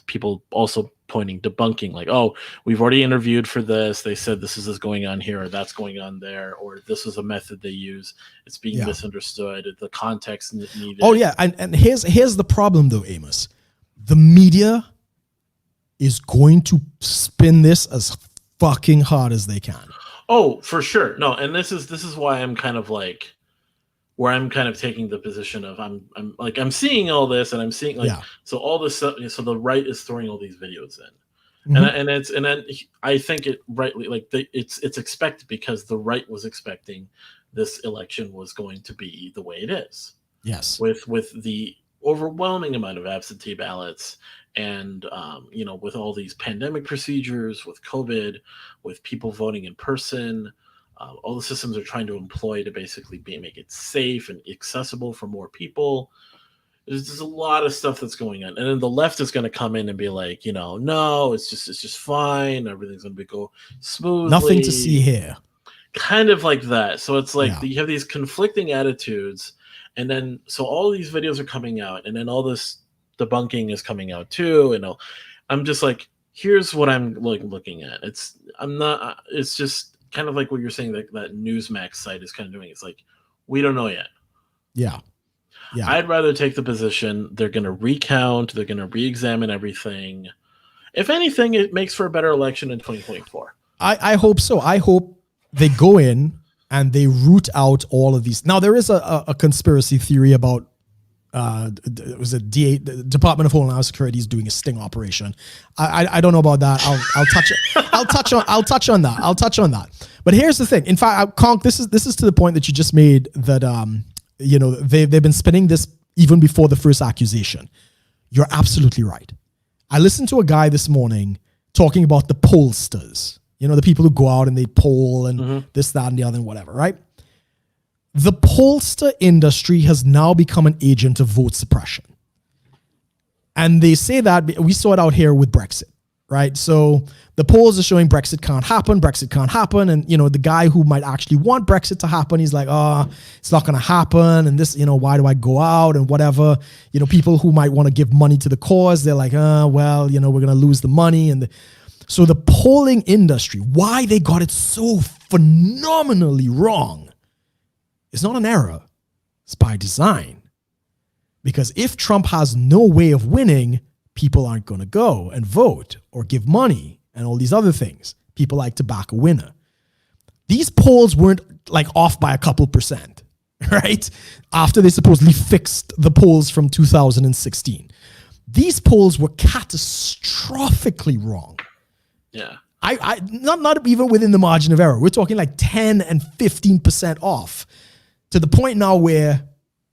people also debunking, like, oh, we've already interviewed for this. They said this is going on here, or that's going on there, or this is a method they use. It's being misunderstood. The context needed. Oh yeah, and here's the problem though, Amos. The media is going to spin this as fucking hard as they can. Oh, for sure. No, and this is why I'm kind of like, where I'm kind of taking the position of I'm seeing all this, and I'm seeing so all this stuff. So the right is throwing all these videos in, and I think it rightly, like, it's expected, because the right was expecting this election was going to be the way it is. Yes, with the overwhelming amount of absentee ballots, and with all these pandemic procedures, with COVID, with people voting in person. All the systems are trying to employ to basically make it safe and accessible for more people. There's a lot of stuff that's going on, and then the left is going to come in and be like, no, it's just fine. Everything's going to go smoothly. Nothing to see here. Kind of like that. So it's like you have these conflicting attitudes, and then so all these videos are coming out, and then all this debunking is coming out too. And I'm just like, here's what I'm looking at. It's just kind of like what you're saying that Newsmax site is kind of doing. It's like, we don't know yet. Yeah. Yeah. I'd rather take the position they're going to recount, they're going to re-examine everything. If anything, it makes for a better election in 2024. I hope so. I hope they go in and they root out all of these. Now, there is a conspiracy theory about was it the Department of Homeland Security is doing a sting operation. I don't know about that. I'll touch on that. But here's the thing. In fact, Conk, this is to the point that you just made, that they've been spinning this even before the first accusation. You're absolutely right. I listened to a guy this morning talking about the pollsters. The people who go out and they poll and this, that, and the other, and whatever, right? The pollster industry has now become an agent of vote suppression. And they say that, we saw it out here with Brexit, right? So the polls are showing Brexit can't happen. And, the guy who might actually want Brexit to happen, he's like, it's not going to happen. And this, why do I go out and whatever? People who might want to give money to the cause, they're like, we're going to lose the money. So the polling industry, why they got it so phenomenally wrong, it's not an error. It's by design. Because if Trump has no way of winning, people aren't going to go and vote or give money and all these other things. People like to back a winner. These polls weren't like off by a couple percent, right? After they supposedly fixed the polls from 2016. These polls were catastrophically wrong. Yeah. I not even within the margin of error. We're talking like 10 and 15% off, to the point now where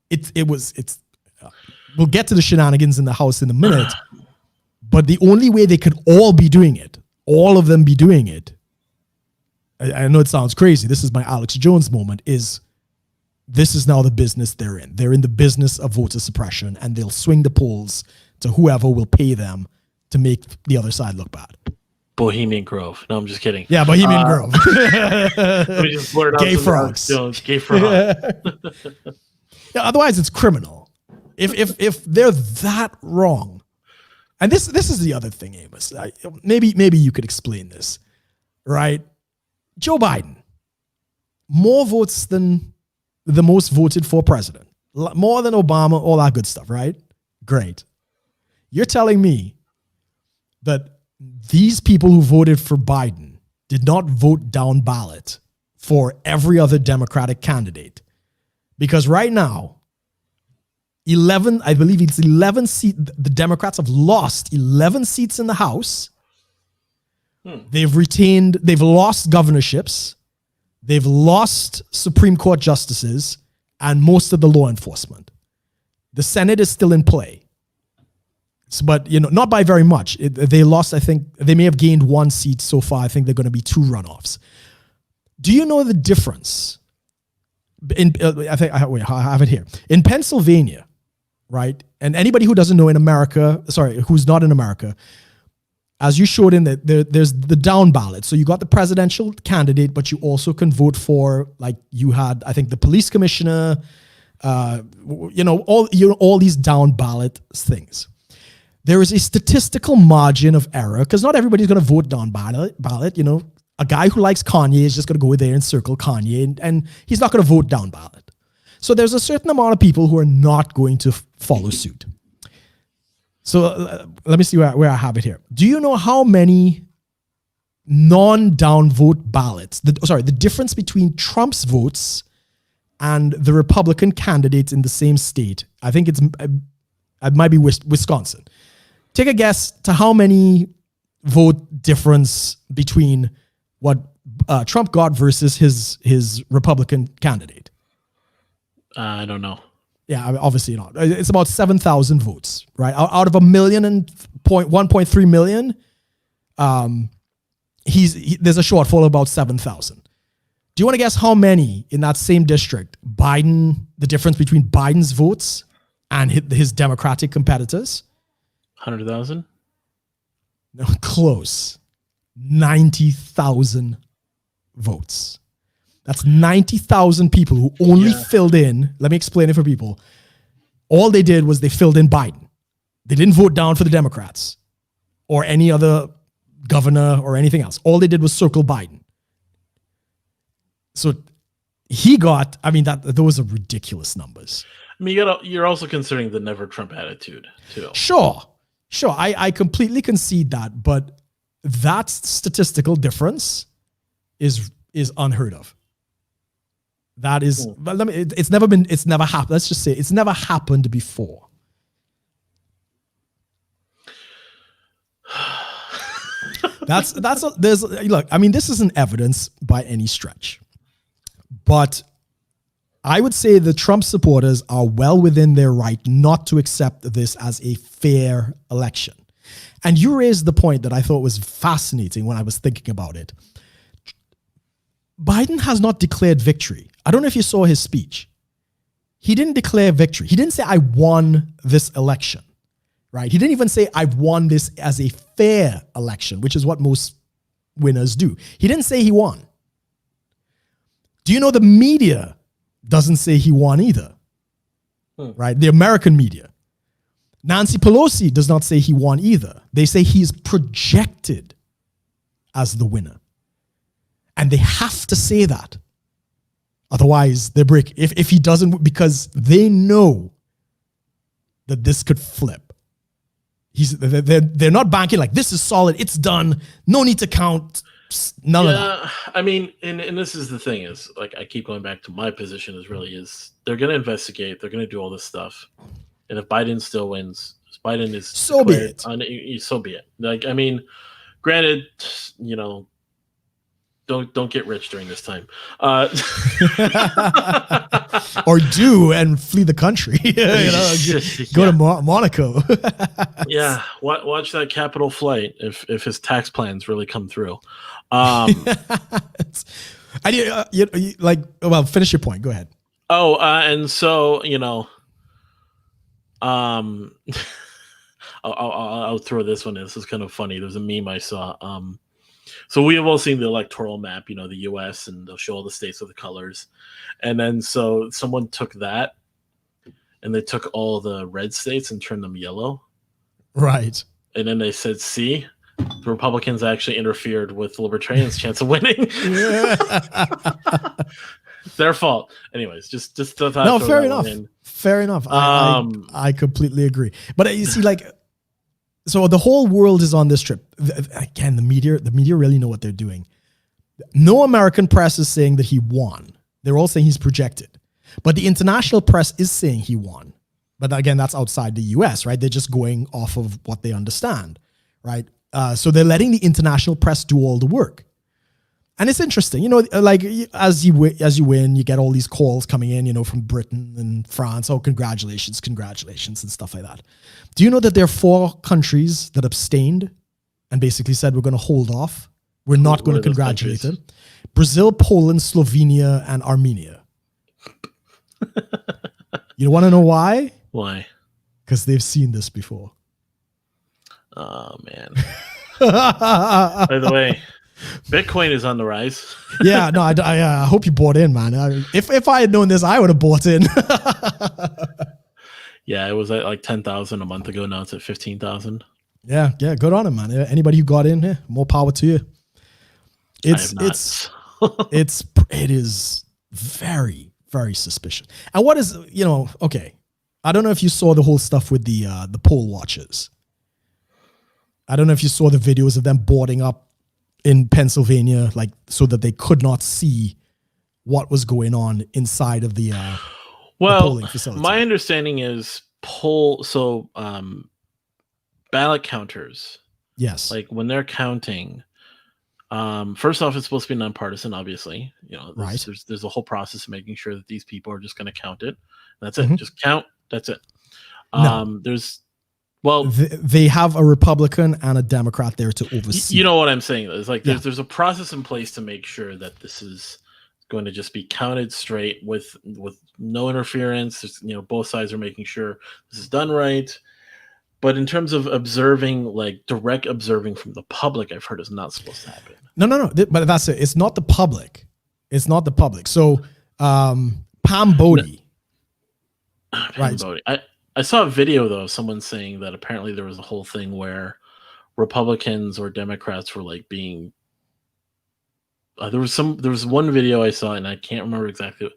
we'll get to the shenanigans in the House in a minute, but the only way they could all be doing it, all of them be doing it, I know it sounds crazy, this is my Alex Jones moment, is this is now the business they're in. They're in the business of voter suppression, and they'll swing the polls to whoever will pay them to make the other side look bad. Bohemian Grove. No, I'm just kidding. Yeah, Bohemian Grove. Let me just blurt out Gay some frogs. Jones, gay frog. Yeah, otherwise it's criminal. If they're that wrong, and this is the other thing, Amos. Maybe you could explain this, right? Joe Biden, more votes than the most voted for president, more than Obama, all that good stuff, right? Great. You're telling me that these people who voted for Biden did not vote down ballot for every other Democratic candidate, because right now, 11 seats, the Democrats have lost 11 seats in the House. They've lost governorships, they've lost Supreme Court justices, and most of the law enforcement. The Senate is still in play. But, not by very much. They lost, I think, they may have gained one seat so far. I think they're going to be 2 runoffs. Do you know the difference? I have it here. In Pennsylvania, right? And anybody who doesn't know who's not in America, as you showed in there's the down ballot. So you got the presidential candidate, but you also can vote for, like you had, I think, the police commissioner, all these down ballot things. There is a statistical margin of error, because not everybody's going to vote down ballot. A guy who likes Kanye is just going to go there and circle Kanye, and he's not going to vote down ballot. So there's a certain amount of people who are not going to follow suit. So let me see where I have it here. Do you know how many non-down vote ballots, the difference between Trump's votes and the Republican candidates in the same state? I think it might be Wisconsin. Take a guess to how many vote difference between what Trump got versus his Republican candidate. I don't know. Yeah, obviously not. It's about 7,000 votes, right? Out of 1.3 million, there's a shortfall of about 7,000. Do you want to guess how many in that same district the difference between Biden's votes and his Democratic competitors? 100,000? No, close. 90,000 votes. That's 90,000 people who only filled in. Let me explain it for people. All they did was they filled in Biden. They didn't vote down for the Democrats or any other governor or anything else. All they did was circle Biden. So he got, I mean, those are ridiculous numbers. I mean, you're also considering the never Trump attitude too. Sure. I completely concede that, but that statistical difference is unheard of. That is, it's never happened. Let's just say it's never happened before. Look, I mean, this isn't evidence by any stretch, but I would say the Trump supporters are well within their right not to accept this as a fair election. And you raised the point that I thought was fascinating when I was thinking about it. Biden has not declared victory. I don't know if you saw his speech. He didn't declare victory. He didn't say, I won this election, right? He didn't even say, I've won this as a fair election, which is what most winners do. He didn't say he won. Do you know the media doesn't say he won either, right? The American media. Nancy Pelosi does not say he won either. They say he's projected as the winner. And they have to say that. Otherwise, they break. If he doesn't, because they know that this could flip. They're not banking like, this is solid, it's done, no need to count, none of that. I mean, and this is the thing is, like, I keep going back to my position is they're going to investigate, they're going to do all this stuff. And if Biden still wins, Biden is so be it. So be it. Like, I mean, granted, don't get rich during this time, or do and flee the country. Go to Monaco. Yeah, watch that Capital flight if his tax plans really come through. Finish your point. Go ahead. And so I'll throw this one in. This is kind of funny. There's a meme I saw. So we have all seen the electoral map, the U.S., and they'll show all the states with the colors. And then so someone took that and they took all the red states and turned them yellow. Right. And then they said, see, the Republicans actually interfered with Libertarians' chance of winning. It's their fault. Anyways, just no, fair enough. Fair enough. I completely agree. But you see, like, so the whole world is on this trip. Again, the media really know what they're doing. No American press is saying that he won. They're all saying he's projected. But the international press is saying he won. But again, that's outside the US, right? They're just going off of what they understand, right? So they're letting the international press do all the work. And it's interesting, like as you win, you get all these calls coming in, from Britain and France. Oh, congratulations, and stuff like that. Do you know that there are 4 countries that abstained and basically said we're going to hold off? We're not going to congratulate them. Brazil, Poland, Slovenia, and Armenia. You want to know why? Why? Because they've seen this before. Oh, man. By the way, Bitcoin is on the rise. Yeah, no, I hope you bought in, man. If I had known this, I would have bought in. Yeah, it was at like 10,000 a month ago. Now it's at 15,000. Yeah, good on him, man. Anybody who got in here, more power to you. It is very, very suspicious. And what is, okay, I don't know if you saw the whole stuff with the poll watchers. I don't know if you saw the videos of them boarding up in Pennsylvania, like, so that they could not see what was going on inside of the polling facility. My understanding is ballot counters. Yes. Like when they're counting, first off, it's supposed to be nonpartisan, obviously. Right. There's a whole process of making sure that these people are just going to count it. That's it. Just count. That's it. They have a Republican and a Democrat there to oversee. You know what I'm saying? It's like there's a process in place to make sure that this is going to just be counted straight with no interference. Both sides are making sure this is done right. But in terms of observing, like direct observing from the public, I've heard is not supposed to happen. No. But that's it. It's not the public. So Pam Bodie. Pam Bodie. I saw a video though of someone saying that apparently there was a whole thing where Republicans or Democrats were like being. There was one video I saw, and I can't remember exactly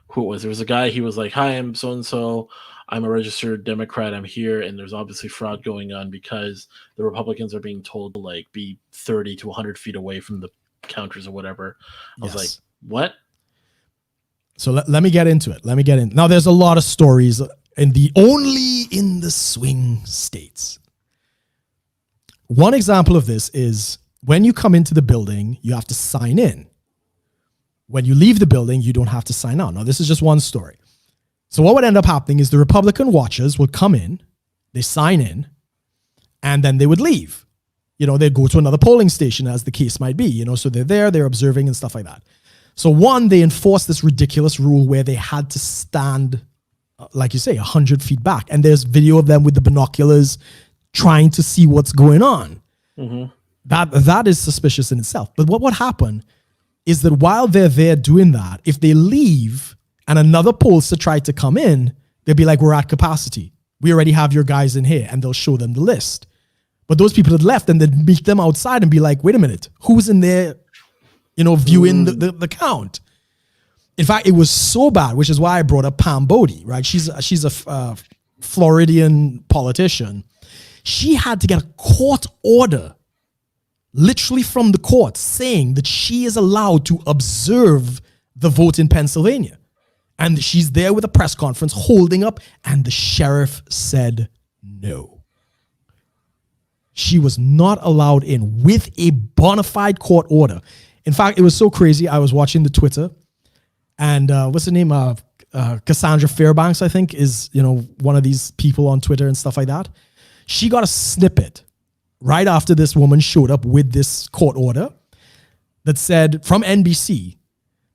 who it was. There was a guy. He was like, "Hi, I'm so and so. I'm a registered Democrat. I'm here, and there's obviously fraud going on because the Republicans are being told to like be 30 to 100 feet away from the counters or whatever." I was like, "What?" So let me get into it. Now, there's a lot of stories only in the swing states. One example of this is when you come into the building, you have to sign in. When you leave the building, you don't have to sign out. Now, this is just one story. So what would end up happening is the Republican watchers would come in, they sign in, and then they would leave. They'd go to another polling station, as the case might be. So they're there, they're observing and stuff like that. So one, they enforced this ridiculous rule where they had to stand, like you say, 100 feet back. And there's video of them with the binoculars trying to see what's going on. Mm-hmm. That is suspicious in itself. But what would happen is that while they're there doing that, if they leave and another pollster tried to come in, they'll be like, we're at capacity. We already have your guys in here. And they'll show them the list. But those people had left, and they'd meet them outside and be like, wait a minute, who's in there, viewing the count? In fact, it was so bad, which is why I brought up Pam Bondi, right? She's a Floridian politician. She had to get a court order, literally from the court, saying that she is allowed to observe the vote in Pennsylvania. And she's there with a press conference holding up, and the sheriff said no. She was not allowed in with a bona fide court order. In fact, it was so crazy. I was watching the Twitter, and what's the name? Cassandra Fairbanks, I think, is one of these people on Twitter and stuff like that. She got a snippet right after this woman showed up with this court order that said, from NBC,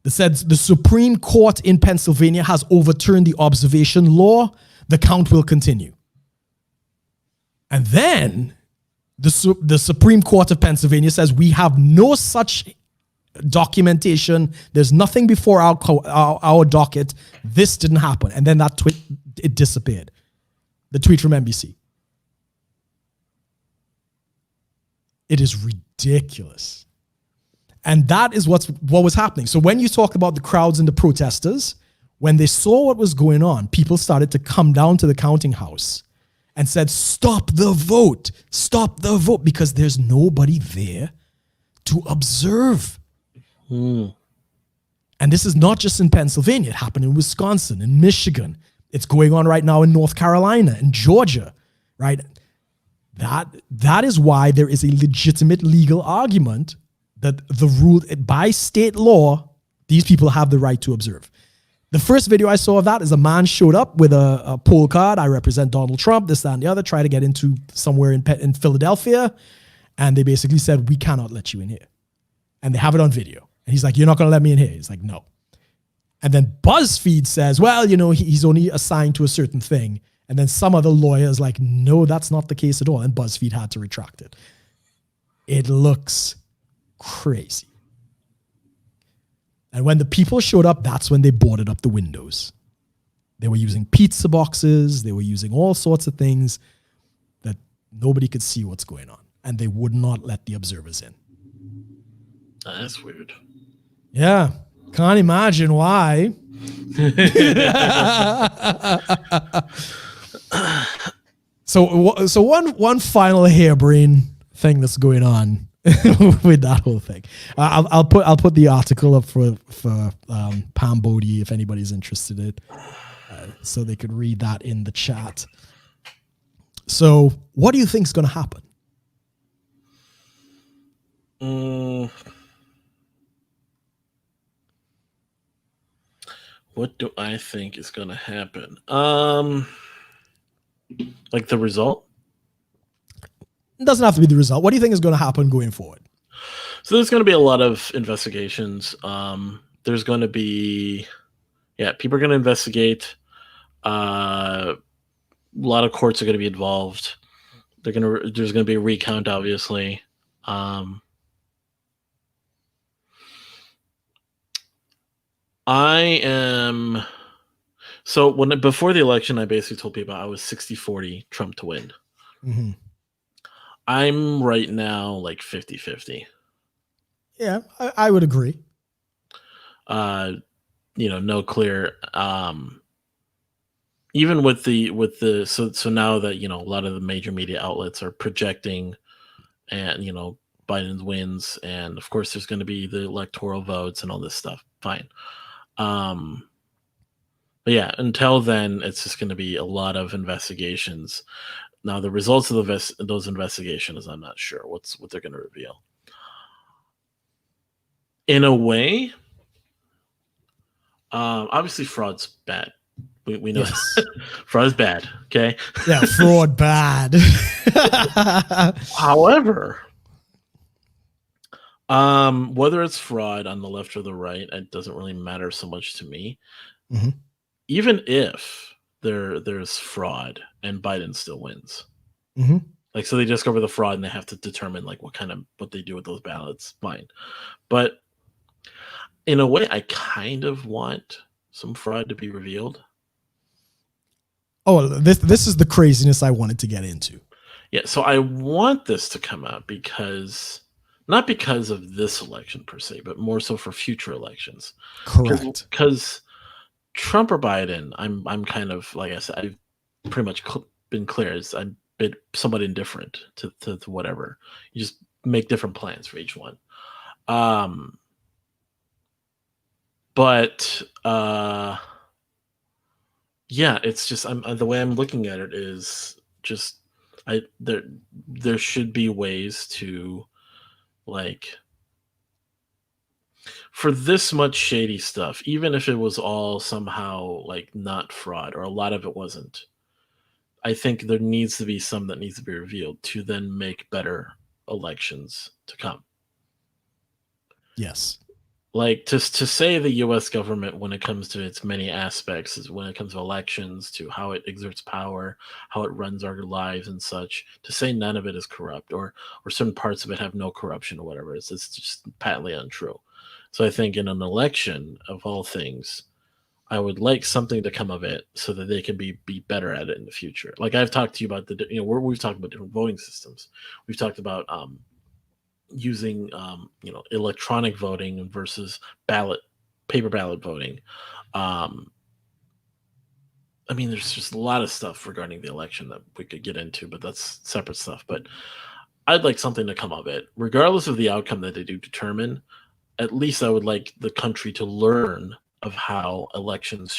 that said the Supreme Court in Pennsylvania has overturned the observation law. The count will continue. And then the Supreme Court of Pennsylvania says we have no such documentation. There's nothing before our docket. This didn't happen. And then that tweet, it disappeared. The tweet from NBC. It is ridiculous. And that is what was happening. So when you talk about the crowds and the protesters, when they saw what was going on, people started to come down to the counting house and said, stop the vote, because there's nobody there to observe. And this is not just in Pennsylvania. It happened in Wisconsin, in Michigan. It's going on right now in North Carolina, in Georgia, right? That is why there is a legitimate legal argument that the rule, by state law, these people have the right to observe. The first video I saw of that is a man showed up with a poll card. I represent Donald Trump, this, that, and the other, try to get into somewhere in Philadelphia. And they basically said, we cannot let you in here. And they have it on video. And he's like, you're not going to let me in here. He's like, no. And then BuzzFeed says, well, he's only assigned to a certain thing. And then some other lawyer is like, no, that's not the case at all. And BuzzFeed had to retract it. It looks crazy. And when the people showed up, that's when they boarded up the windows. They were using pizza boxes. They were using all sorts of things that nobody could see what's going on. And they would not let the observers in. That's weird. Yeah. Can't imagine why. So one final harebrained thing that's going on with that whole thing. I'll put the article up for Pam Bondi if anybody's interested in it, so they could read that in the chat. So, what do you think is going to happen? What do I think is going to happen? Like the result? It doesn't have to be the result. What do you think is going to happen going forward? So there's going to be a lot of investigations. There's going to be, people are going to investigate. A lot of courts are going to be involved. There's going to be a recount, obviously. Before the election, I basically told people I was 60-40 Trump to win. Mm-hmm. I'm right now like 50-50. Yeah, I would agree. No clear. Even with the so now that a lot of the major media outlets are projecting, and Biden wins, and of course there's going to be the electoral votes and all this stuff. Fine. But yeah, until then, it's just going to be a lot of investigations. Now, the results of those investigations, I'm not sure what they're going to reveal. In a way, obviously, fraud's bad. We know Yes. fraud is bad. Okay. Yeah, fraud bad. However, whether it's fraud on the left or the right, it doesn't really matter so much to me. Mhm. Even if there's fraud and Biden still wins. Mhm. Like, so they discover the fraud and they have to determine like what they do with those ballots. Fine. But in a way, I kind of want some fraud to be revealed. Oh, this is the craziness I wanted to get into. Yeah, so I want this to come out not because of this election per se, but more so for future elections. Correct. Because Trump or Biden, I'm kind of, like I said, I've pretty much been clear. I'm been somewhat indifferent to whatever. You just make different plans for each one. But yeah, it's just the way I'm looking at it is just there should be ways to, like, for this much shady stuff, even if it was all somehow like not fraud or a lot of it wasn't. I think there needs to be some that needs to be revealed to then make better elections to come. Yes. Like, to say the U.S. government, when it comes to its many aspects, is when it comes to elections, to how it exerts power, how it runs our lives and such, to say none of it is corrupt, or certain parts of it have no corruption or whatever, it's just patently untrue. So I think in an election, of all things, I would like something to come of it so that they can be better at it in the future. Like, I've talked to you about we've talked about different voting systems. We've talked about using electronic voting versus paper ballot voting. I mean, there's just a lot of stuff regarding the election that we could get into, but that's separate stuff. But I'd like something to come of it, regardless of the outcome that they do determine. At least I would like the country to learn of how elections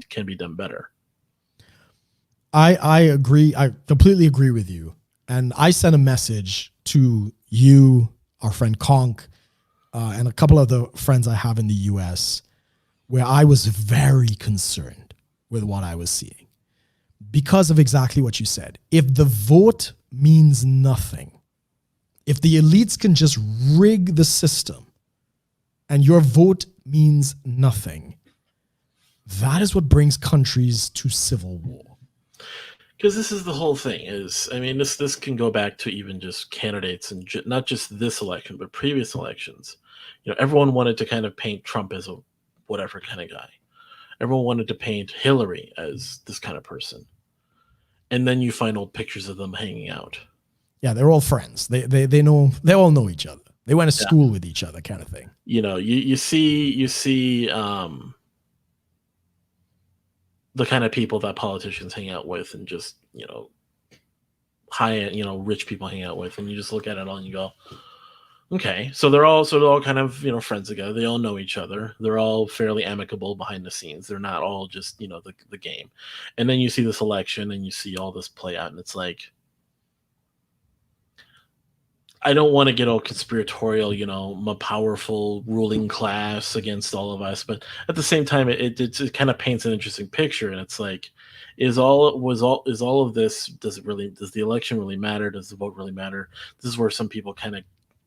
can be done better. I agree. I completely agree with you. And I sent a message to you, our friend Conk, and a couple of the friends I have in the US, where I was very concerned with what I was seeing because of exactly what you said. If the vote means nothing, if the elites can just rig the system and your vote means nothing, that is what brings countries to civil war. Because this is the whole thing. This can go back to even just candidates, and not just this election, but previous elections. Everyone wanted to kind of paint Trump as a whatever kind of guy. Everyone wanted to paint Hillary as this kind of person. And then you find old pictures of them hanging out. Yeah, they're all friends. They all know each other. They went to school with each other, kind of thing. You see the kind of people that politicians hang out with, and just high rich people hang out with, and you just look at it all and you go, okay, so they're all kind of friends together. They all know each other. They're all fairly amicable behind the scenes. They're not all just the game. And then you see this election and you see all this play out, and it's like, I don't want to get all conspiratorial, a powerful ruling class against all of us, but at the same time, it kind of paints an interesting picture, and it's like, is all of this, does the election really matter? Does the vote really matter? This is where some people kind of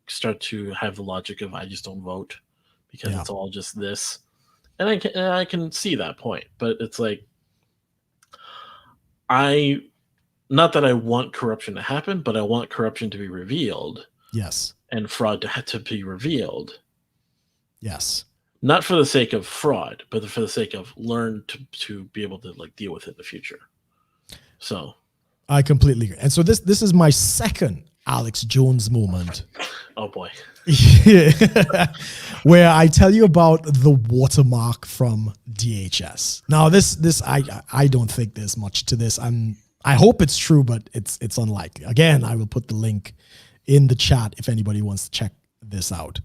start to have the logic of, I just don't vote because it's all just this, and I can see that point, but it's like, not that I want corruption to happen, but I want corruption to be revealed. Yes. And fraud to be revealed. Yes. Not for the sake of fraud, but for the sake of learn to be able to deal with it in the future. So I completely agree. And so this is my second Alex Jones moment. Oh boy. Where I tell you about the watermark from DHS. Now, this I don't think there's much to this. I hope it's true, but it's unlikely. Again, I will put the link in the chat if anybody wants to check this out.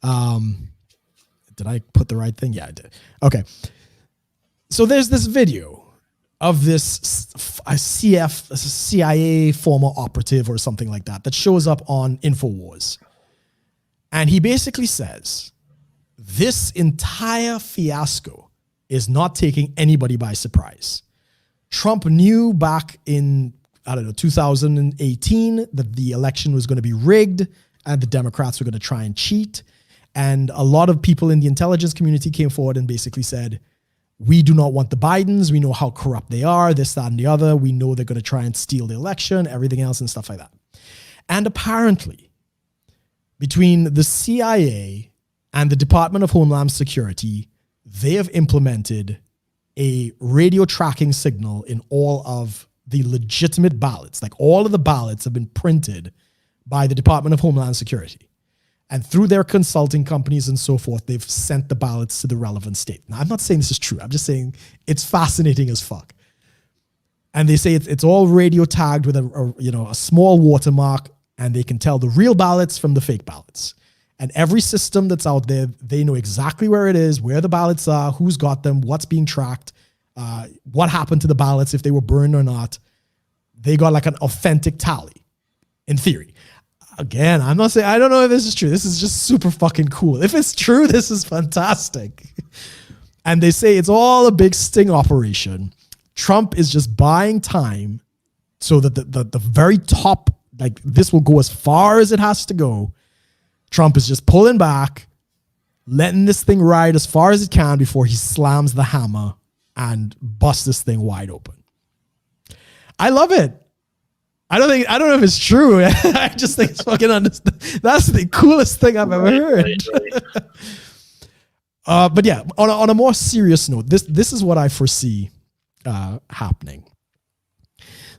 Did I put the right thing? Yeah, I did. Okay. So there's this video of this CIA former operative or something like that shows up on InfoWars. And he basically says, this entire fiasco is not taking anybody by surprise. Trump knew back in, 2018 that the election was going to be rigged and the Democrats were going to try and cheat. And a lot of people in the intelligence community came forward and basically said, we do not want the Bidens. We know how corrupt they are, this, that, and the other. We know they're going to try and steal the election, everything else and stuff like that. And apparently, between the CIA and the Department of Homeland Security, they have implemented a radio tracking signal in all of the legitimate ballots. Like all of the ballots have been printed by the Department of Homeland Security. And through their consulting companies and so forth, they've sent the ballots to the relevant state. Now, I'm not saying this is true. I'm just saying it's fascinating as fuck. And they say it's all radio tagged with a small watermark, and they can tell the real ballots from the fake ballots. And every system that's out there, they know exactly where it is, where the ballots are, who's got them, what's being tracked, what happened to the ballots, if they were burned or not. They got like an authentic tally, in theory. Again, I'm not saying, I don't know if this is true. This is just super fucking cool. If it's true, this is fantastic. And they say it's all a big sting operation. Trump is just buying time so that the very top, like this will go as far as it has to go. Trump is just pulling back, letting this thing ride as far as it can before he slams the hammer and busts this thing wide open. I love it. I don't know if it's true. I just think it's fucking that's the coolest thing I've ever heard. Right. But yeah, on a more serious note, this is what I foresee happening.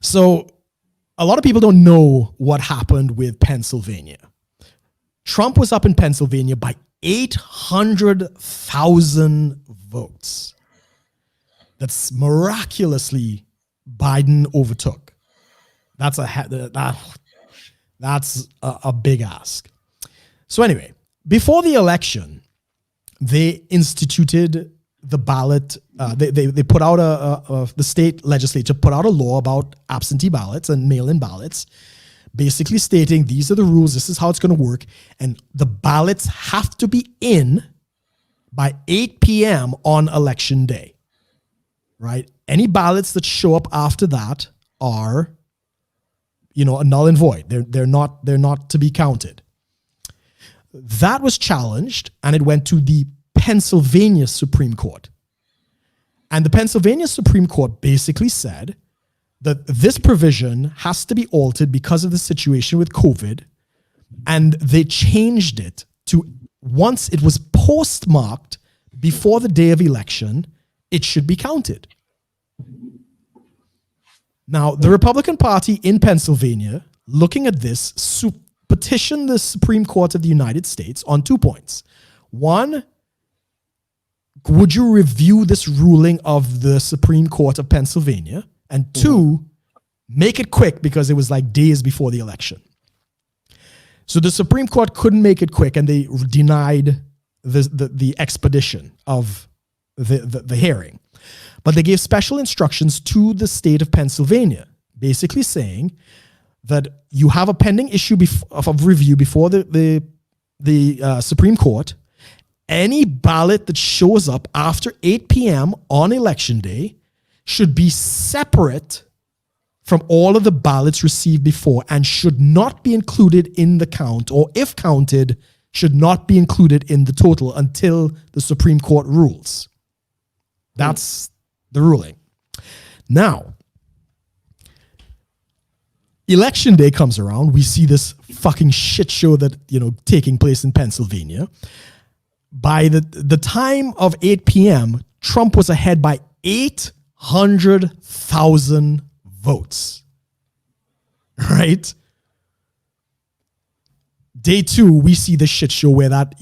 So a lot of people don't know what happened with Pennsylvania. Trump was up in Pennsylvania by 800,000 votes. That's miraculously Biden overtook. That's a big ask. So anyway, before the election, they instituted the ballot. They put out the state legislature put out a law about absentee ballots and mail-in ballots, basically stating these are the rules. This is how it's going to work, and the ballots have to be in by 8 p.m. on election day. Right? Any ballots that show up after that are a null and void. They're not to be counted. That was challenged, and it went to the Pennsylvania Supreme Court. And the Pennsylvania Supreme Court basically said that this provision has to be altered because of the situation with COVID, and they changed it to once it was postmarked before the day of election, it should be counted. Now, the Republican Party in Pennsylvania, looking at this, petitioned the Supreme Court of the United States on 2 points. One, would you review this ruling of the Supreme Court of Pennsylvania? And two, make it quick because it was like days before the election. So the Supreme Court couldn't make it quick, and they denied the expedition of the hearing. But they gave special instructions to the state of Pennsylvania, basically saying that you have a pending issue of review before the Supreme Court. Any ballot that shows up after 8 p.m. on election day should be separate from all of the ballots received before and should not be included in the count, or if counted, should not be included in the total until the Supreme Court rules. That's the ruling. Now, election day comes around. We see this fucking shit show that, taking place in Pennsylvania. By the time of 8 p.m., Trump was ahead by 800,000 votes. Right? Day 2, we see the shit show where that,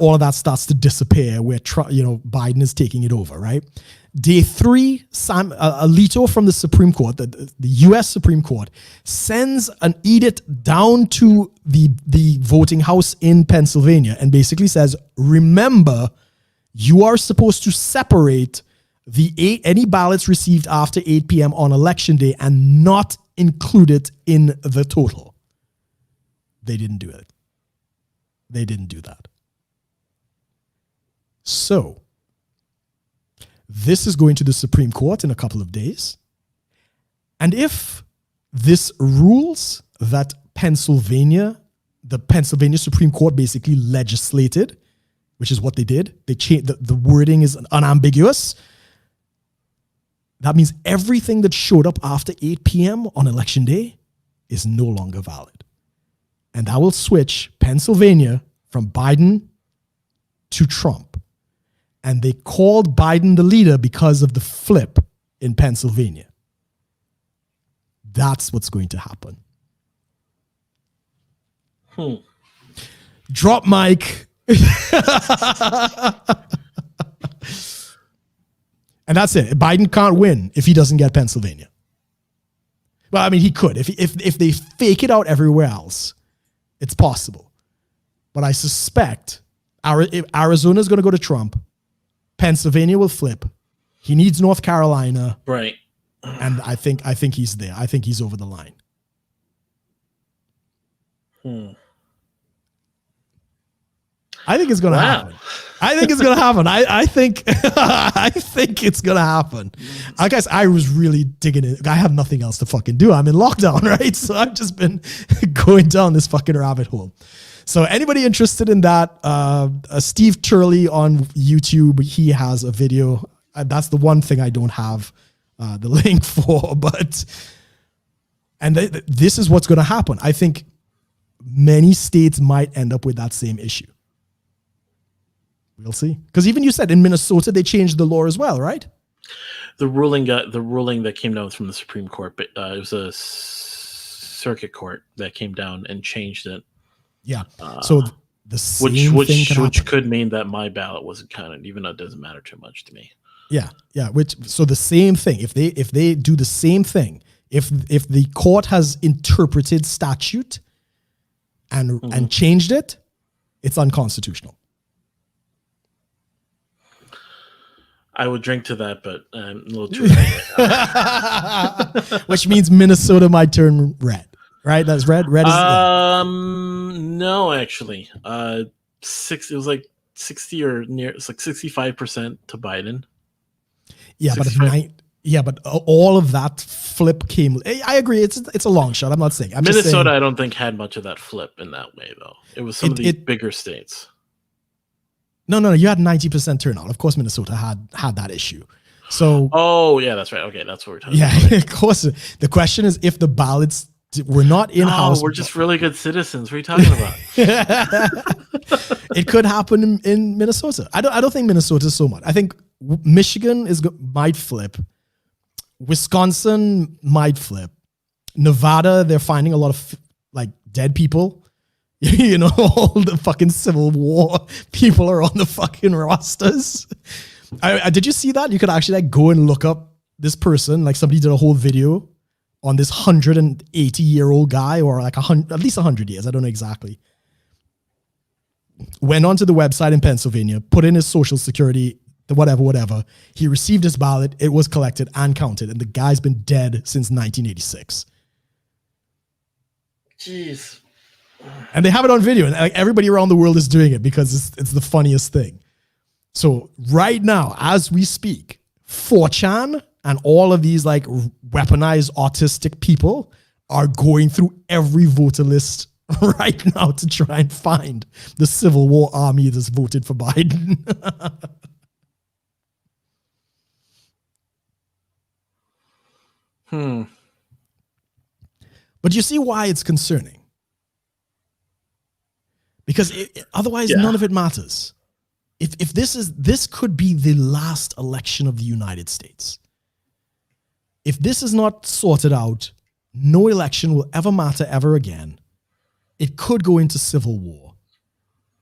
all of that starts to disappear, where Biden is taking it over, right? Day 3, Alito from the Supreme Court, the U.S. Supreme Court, sends an edict down to the voting house in Pennsylvania and basically says, remember, you are supposed to separate any ballots received after 8 p.m. on election day and not include it in the total. They didn't do it. They didn't do that. So, this is going to the Supreme Court in a couple of days. And if this rules that the Pennsylvania Supreme Court basically legislated, which is what they did, they changed the wording is unambiguous. That means everything that showed up after 8 p.m. on election day is no longer valid. And that will switch Pennsylvania from Biden to Trump. And they called Biden the leader because of the flip in Pennsylvania. That's what's going to happen. Drop mic. And that's it. Biden can't win if he doesn't get Pennsylvania. Well, I mean, he could. If they fake it out everywhere else, it's possible. But I suspect if Arizona is going to go to Trump. Pennsylvania will flip. He needs North Carolina. Right. And I think he's there. I think he's over the line. I think it's going to happen. I think it's going to happen. I think it's going to happen. I guess I was really digging it. I have nothing else to fucking do. I'm in lockdown, right? So I've just been going down this fucking rabbit hole. So anybody interested in that, Steve Turley on YouTube, he has a video. That's the one thing I don't have the link for. This is what's going to happen. I think many states might end up with that same issue. We'll see. Because even you said in Minnesota, they changed the law as well, right? The ruling that came down from the Supreme Court, but it was a circuit court that came down and changed it. Yeah. So the same which could mean that my ballot wasn't counted, even though it doesn't matter too much to me. Yeah. So the same thing. If they do the same thing, if the court has interpreted statute and changed it, it's unconstitutional. I would drink to that, but I'm a little too late. Which means Minnesota might turn red, right? That's red. Red is no, actually, it was like 60 or near. It's like 65% to Biden. Yeah, 65. But all of that flip came. I agree. It's a long shot. I'm not saying Minnesota. I don't think had much of that flip in that way, though. It was some of the bigger states. No. You had 90% turnout. Of course, Minnesota had that issue. So. Oh yeah, that's right. Okay, that's what we're talking about. Yeah, of course. The question is if the ballots were not in-house. We're just really good citizens. What are you talking about? It could happen in Minnesota. I don't think Minnesota is so much. I think Michigan might flip. Wisconsin might flip. Nevada, they're finding a lot of dead people. All the fucking Civil War people are on the fucking rosters. Did you see that? You could actually go and look up this person. Somebody did a whole video on this 180-year-old guy, or at least 100 years. I don't know exactly. Went onto the website in Pennsylvania, put in his social security, whatever. He received his ballot. It was collected and counted. And the guy's been dead since 1986. Jeez. And they have it on video, and everybody around the world is doing it because it's the funniest thing. So right now, as we speak, 4chan and all of these weaponized autistic people are going through every voter list right now to try and find the Civil War army that's voted for Biden. But you see why it's concerning. Because otherwise, none of it matters. If this could be the last election of the United States. If this is not sorted out, no election will ever matter ever again. it could go into civil war.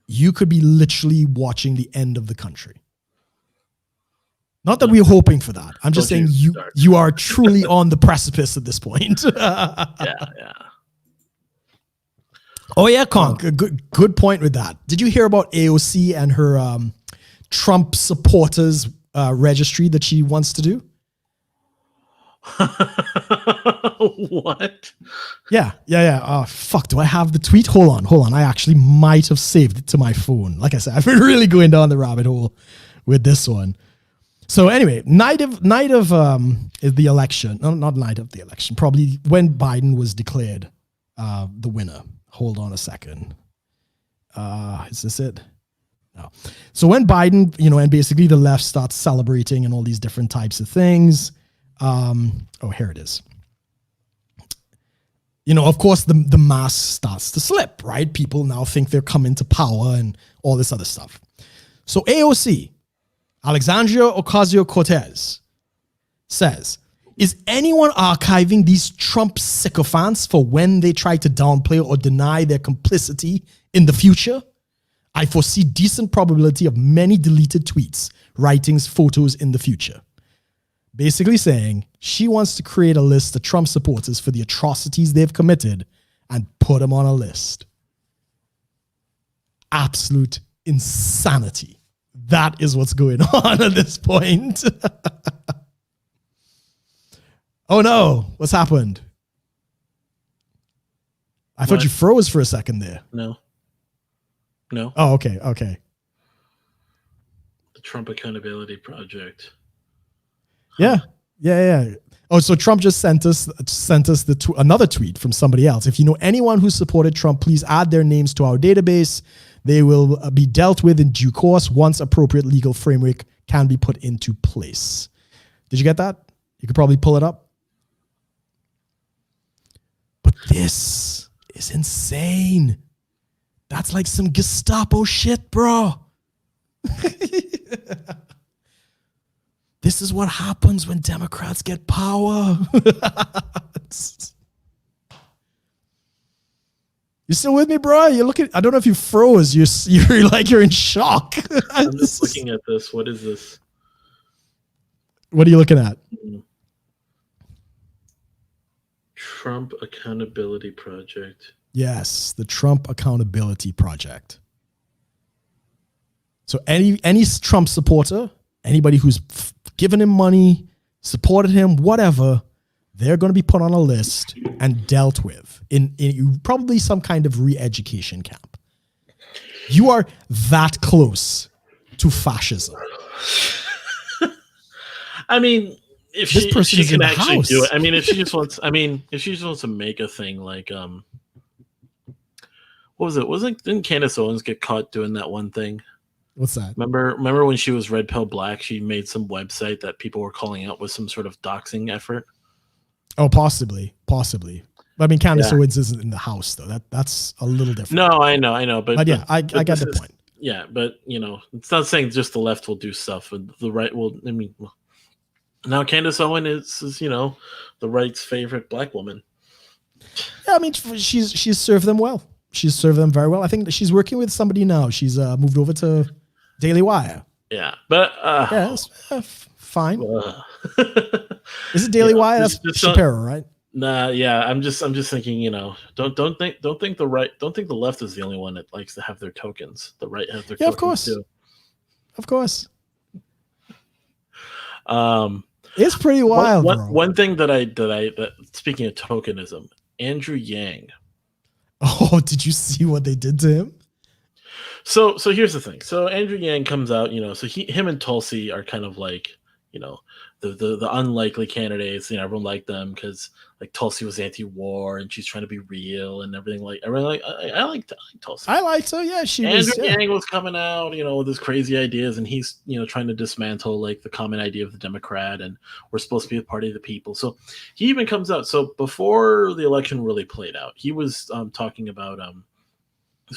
You could be literally watching the end of the country. Not that we're hoping for that. I'm just saying you are truly on the precipice at this point. Yeah. Oh yeah, Conk. Good point with that. Did you hear about AOC and her Trump supporters registry that she wants to do? What? Yeah. Oh, fuck. Do I have the tweet? Hold on. I actually might have saved it to my phone. Like I said, I've been really going down the rabbit hole with this one. So anyway, night of the election. No, not night of the election. Probably when Biden was declared the winner. Hold on a second. Is this it? No. So when Biden, and basically the left starts celebrating and all these different types of things. Here it is. Of course, the mask starts to slip, right? People now think they're coming to power and all this other stuff. So AOC, Alexandria Ocasio-Cortez, says, is anyone archiving these Trump sycophants for when they try to downplay or deny their complicity in the future? I foresee decent probability of many deleted tweets, writings, photos in the future. Basically saying she wants to create a list of Trump supporters for the atrocities they've committed and put them on a list. Absolute insanity. That is what's going on at this point. Oh no, what's happened? I thought you froze for a second there. No. Oh, okay. The Trump Accountability Project. Yeah. Oh, so Trump just sent us another tweet from somebody else. If you know anyone who supported Trump, please add their names to our database. They will be dealt with in due course once appropriate legal framework can be put into place. Did you get that? You could probably pull it up. But this is insane. That's like some Gestapo shit, bro. This is what happens when Democrats get power. You still with me, bro? You're looking. I don't know if you froze. You're like you're in shock. I'm just looking at this. What is this? What are you looking at? Trump Accountability Project. Yes, the Trump Accountability Project. So any Trump supporter, anybody who's given him money, supported him, whatever, they're going to be put on a list and dealt with in probably some kind of re-education camp. You are that close to fascism. I mean, if this person she can actually house. do it. I mean, if she just wants to make a thing like what was it? Didn't Candace Owens get caught doing that one thing? What's that? Remember when she was Red Pill Black? She made some website that people were calling out with some sort of doxing effort. Oh, possibly. I mean, Candace Owens isn't in the house though. That's a little different. No, I know, but yeah, I get the point. Yeah, but it's not saying just the left will do stuff, but the right will. I mean, now Candace Owens is the right's favorite black woman. Yeah, I mean, she's served them well. She's served them very well. I think she's working with somebody now. She's moved over to Daily Wire. Yeah, but fine. Is it Daily Wire? That's Shapiro, right? Nah, yeah. I'm just thinking. Don't think the left is the only one that likes to have their tokens. The right have their tokens of course, too. Of course. It's pretty wild. One thing that speaking of tokenism, Andrew Yang. Oh, did you see what they did to him? So here's the thing. So Andrew Yang comes out, so him and Tulsi are kind of like, the unlikely candidates. Everyone liked them because like Tulsi was anti-war and she's trying to be real and everything. Like everyone I like Tulsi. I liked her. Yeah, Andrew Yang was coming out, with his crazy ideas, and he's trying to dismantle like the common idea of the Democrat, and we're supposed to be the party of the people. So he even comes out. So before the election really played out, he was talking about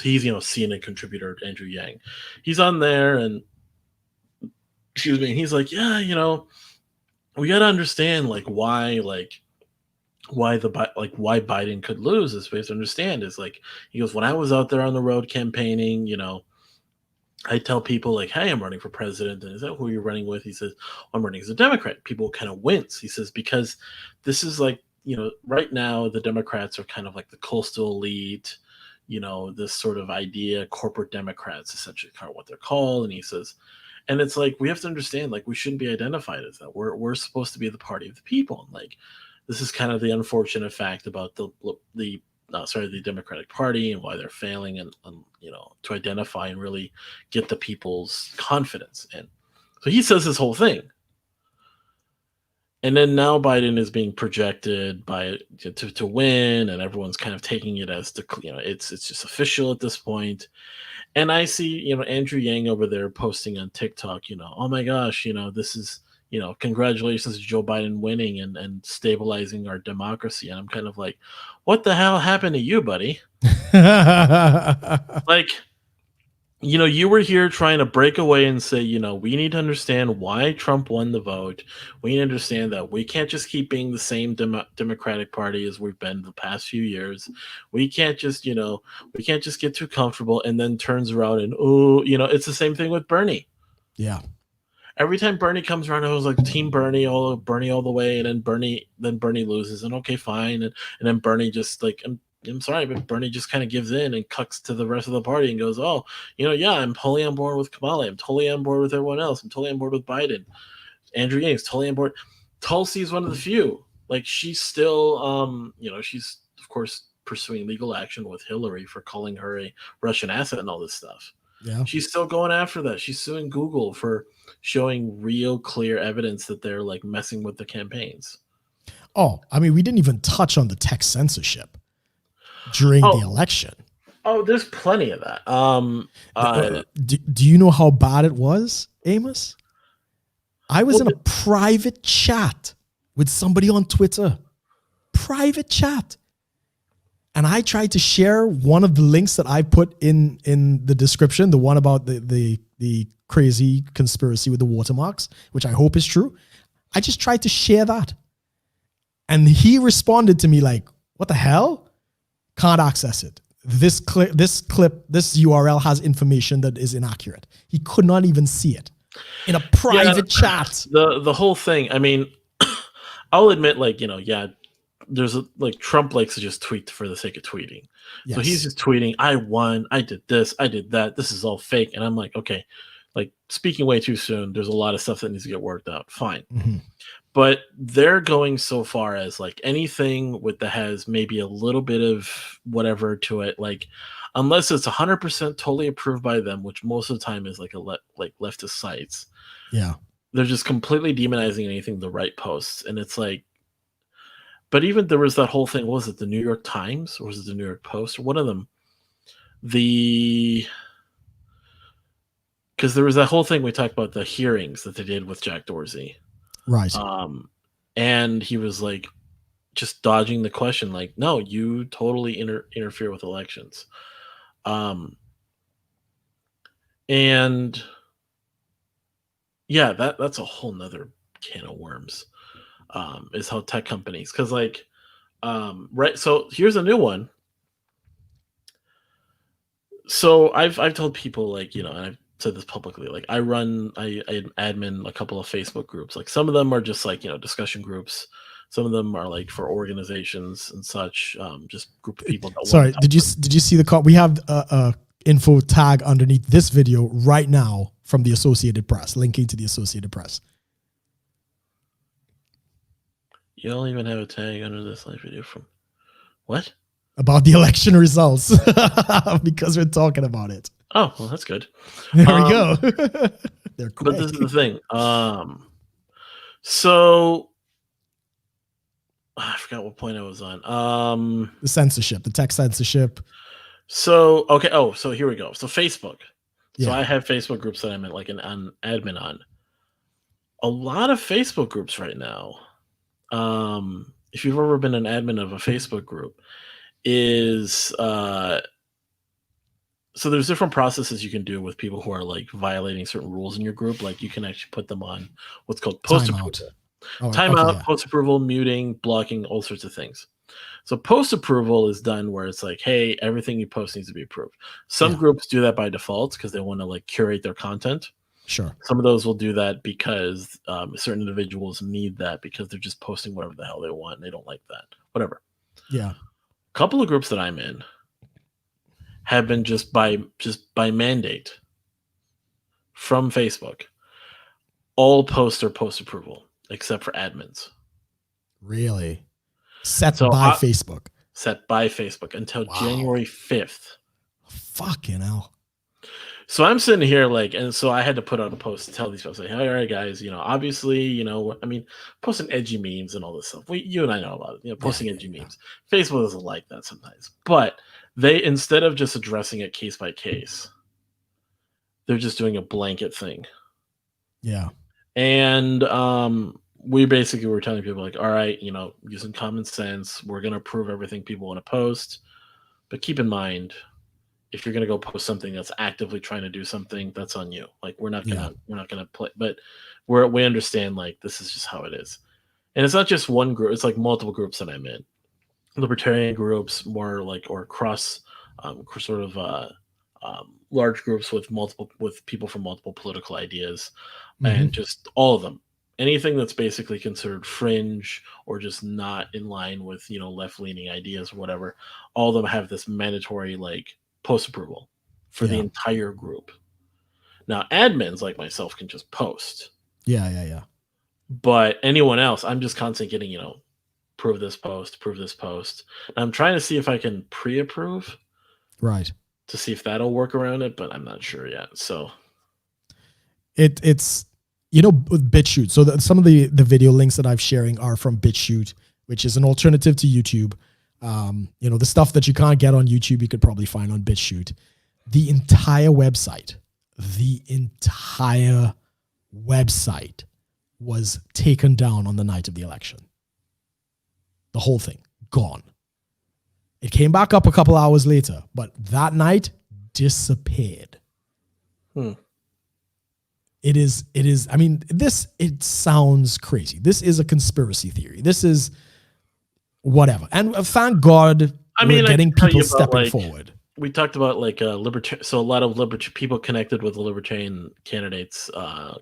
he's CNN contributor Andrew Yang. He's on there and he's like, yeah, we got to understand like why like why why Biden could lose is we have to understand is like he goes, when I was out there on the road campaigning, I tell people like, hey, I'm running for president. And is that who you're running with? He says, I'm running as a Democrat. People kind of wince. He says, because this is like, right now the Democrats are kind of like the coastal elite, this sort of idea, corporate Democrats, essentially kind of what they're called. And he says, and it's like, we have to understand, like, we shouldn't be identified as that. We're supposed to be the party of the people. And like, this is kind of the unfortunate fact about the Democratic Party and why they're failing and to identify and really get the people's confidence. And so he says this whole thing. And then now Biden is being projected to win, and everyone's kind of taking it as it's just official at this point. And I see, Andrew Yang over there posting on TikTok, oh my gosh, this is, congratulations to Joe Biden winning and stabilizing our democracy. And I'm kind of like, what the hell happened to you, buddy? Like, you were here trying to break away and say, we need to understand why Trump won the vote. We need to understand that we can't just keep being the same Democratic Party as we've been the past few years. We can't just get too comfortable, and then turns around and, it's the same thing with Bernie. Yeah. Every time Bernie comes around, it was like Team Bernie all the way, and then Bernie loses, and okay, fine, and then Bernie just like, I'm sorry, but Bernie just kind of gives in and cucks to the rest of the party and goes, oh, yeah, I'm totally on board with Kamala. I'm totally on board with everyone else. I'm totally on board with Biden. Andrew Yang's totally on board. Tulsi is one of the few. Like, she's still, she's, of course, pursuing legal action with Hillary for calling her a Russian asset and all this stuff. Yeah. She's still going after that. She's suing Google for showing real clear evidence that they're like messing with the campaigns. Oh, I mean, we didn't even touch on the tech censorship during the election. Oh, there's plenty of that. Do you know how bad it was, Amos? I was in a private chat with somebody on Twitter. Private chat. And I tried to share one of the links that I put in the description, the one about the crazy conspiracy with the watermarks, which I hope is true. I just tried to share that. And he responded to me like, what the hell? Can't access it. This URL has information that is inaccurate. He could not even see it in a private chat. The whole thing, I mean, I'll admit, like, there's Trump likes to just tweet for the sake of tweeting. Yes. So he's just tweeting, I won, I did this, I did that, this is all fake. And I'm like, okay, like, speaking way too soon, there's a lot of stuff that needs to get worked out. Fine. Mm-hmm. But they're going so far as like anything that has maybe a little bit of whatever to it, like, unless it's 100% totally approved by them, which most of the time is like leftist sites. Yeah. They're just completely demonizing anything the right posts. And it's like, but even there was that whole thing, was it the New York Times or was it the New York Post or one of them? Because there was that whole thing we talked about, the hearings that they did with Jack Dorsey. Right. And he was like just dodging the question, like, no, you totally interfere with elections. And yeah, that's a whole nother can of worms. Is how tech companies, because like, right. So here's a new one. So I've told people, like, and I've said this publicly, like, I admin a couple of Facebook groups. Like, some of them are just like, discussion groups. Some of them are like for organizations and such. Just group of people. Sorry, did you see the call? We have a info tag underneath this video right now from the Associated Press, linking to the Associated Press. You don't even have a tag under this live video from what? About the election results because we're talking about it. Oh, well, that's good. There we go. They're quick. But this is the thing. So I forgot what point I was on. The censorship, the tech censorship. So, okay. Oh, so here we go. So Facebook. Yeah. So I have Facebook groups that I'm like an admin on. A lot of Facebook groups right now, if you've ever been an admin of a Facebook group, is so there's different processes you can do with people who are like violating certain rules in your group. Like, you can actually put them on what's called post approval. Oh, okay, Timeout, yeah. post approval, muting, blocking, all sorts of things. So post approval is done where it's like, hey, everything you post needs to be approved. Some Yeah. groups do that by default because they want to like curate their content. Sure. Some of those will do that because certain individuals need that because they're just posting whatever the hell they want. And they don't like that. Whatever. Yeah. A couple of groups that I'm in have been just by mandate from Facebook, all posts are post approval except for admins. Really? Set So by Facebook. Set by Facebook until January 5th. Fucking hell. So I'm sitting here like, and so I had to put out a post to tell these folks, like, all right, guys, obviously, I mean, posting edgy memes and all this stuff. You and I know about it, posting edgy memes. Facebook doesn't like that sometimes, but they, instead of just addressing it case by case, they're just doing a blanket thing. Yeah. And we basically were telling people like, all right, using common sense, we're going to approve everything people want to post, but keep in mind, if you're going to go post something that's actively trying to do something, that's on you. Like we're not gonna play, but we understand like this is just how it is. And it's not just one group; it's like multiple groups that I'm in. Libertarian groups, more like or cross, sort of large groups with people from multiple political ideas, and just all of them. Anything that's basically considered fringe or just not in line with left leaning ideas or whatever, all of them have this mandatory like post approval for the entire group. Now, admins like myself can just post. Yeah. But anyone else, I'm just constantly getting, prove this post. And I'm trying to see if I can pre-approve. Right. To see if that'll work around it, but I'm not sure yet. So it's with BitChute. So some of the video links that I'm sharing are from BitChute, which is an alternative to YouTube. The stuff that you can't get on YouTube, you could probably find on BitChute. The entire website was taken down on the night of the election. The whole thing, gone. It came back up a couple hours later, but that night disappeared. It is, I mean, it sounds crazy. This is a conspiracy theory. This is whatever. And thank God we're getting people stepping forward. We talked about like so a lot of people connected with the Libertarian candidates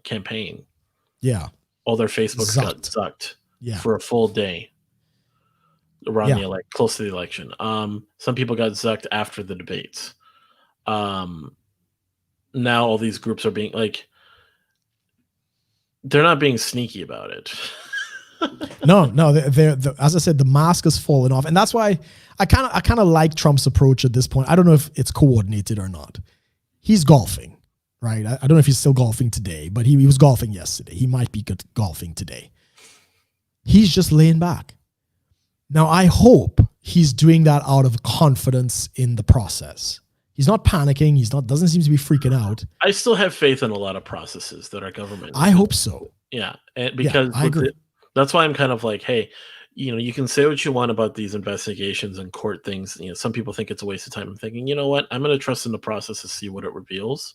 campaign. Yeah. All their Facebooks got sucked for a full day around close to the election. Some people got zucked after the debates. Now all these groups are being like, they're not being sneaky about it. No, they're as I said, the mask has fallen off, and that's why I kind of like Trump's approach at this point. I don't know if it's coordinated or not. He's golfing, right? I don't know if he's still golfing today, but he was golfing yesterday. He might be good golfing today. He's just laying back. Now, I hope he's doing that out of confidence in the process. He's not panicking. Doesn't seem to be freaking out. I still have faith in a lot of processes that our government. I hope so. Yeah, and because I agree. That's why I'm kind of like, hey, you can say what you want about these investigations and court things. Some people think it's a waste of time. I'm thinking, you know what? I'm going to trust in the process to see what it reveals.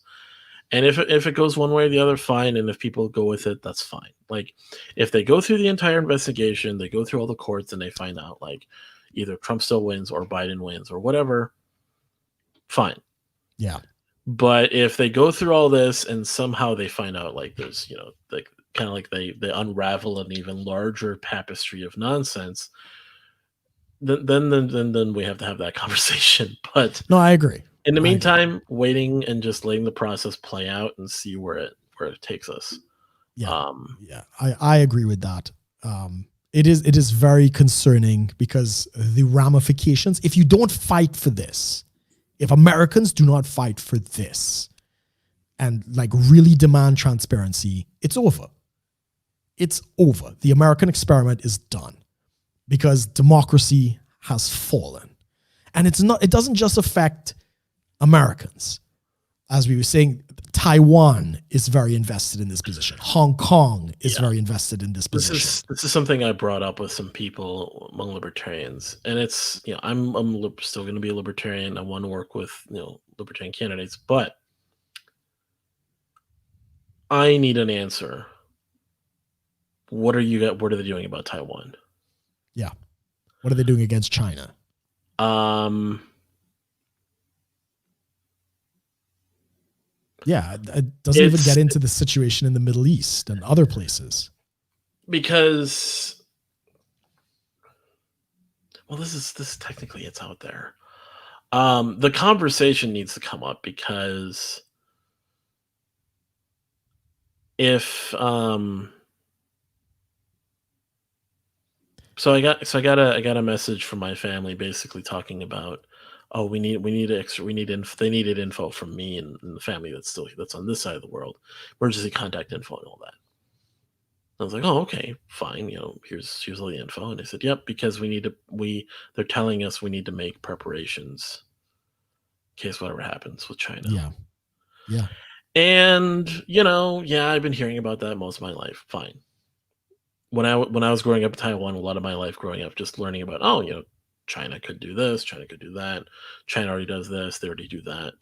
And if it goes one way or the other, fine. And if people go with it, that's fine. Like if they go through the entire investigation, they go through all the courts and they find out like either Trump still wins or Biden wins or whatever, fine. Yeah. But if they go through all this and somehow they find out like there's, like kind of like they unravel an even larger tapestry of nonsense, then we have to have that conversation. But no, I agree. In the meantime, waiting and just letting the process play out and see where it takes us. Yeah, I agree with that. It is very concerning because the ramifications, if you don't fight for this, if Americans do not fight for this and like really demand transparency, it's over. It's over. The American experiment is done because democracy has fallen. And it doesn't just affect Americans. As we were saying, Taiwan is very invested in this position. Hong Kong is very invested in this position. This is something I brought up with some people among libertarians, and it's I'm still going to be a libertarian. I want to work with libertarian candidates, but I need an answer what are they doing about Taiwan? Yeah. What are they doing against China? Yeah, it doesn't even get into the situation in the Middle East and other places. Because, well, this technically it's out there. The conversation needs to come up because if so I got a message from my family basically talking about, oh, they needed info from me and the family that's on this side of the world, emergency contact info and all that. I was like, oh, okay, fine. Here's all the info. And they said, yep, because they're telling us we need to make preparations in case whatever happens with China. Yeah. Yeah. And, I've been hearing about that most of my life. Fine. When I was growing up in Taiwan, a lot of my life growing up, just learning about, China could do this, China could do that. China already does this, they already do that,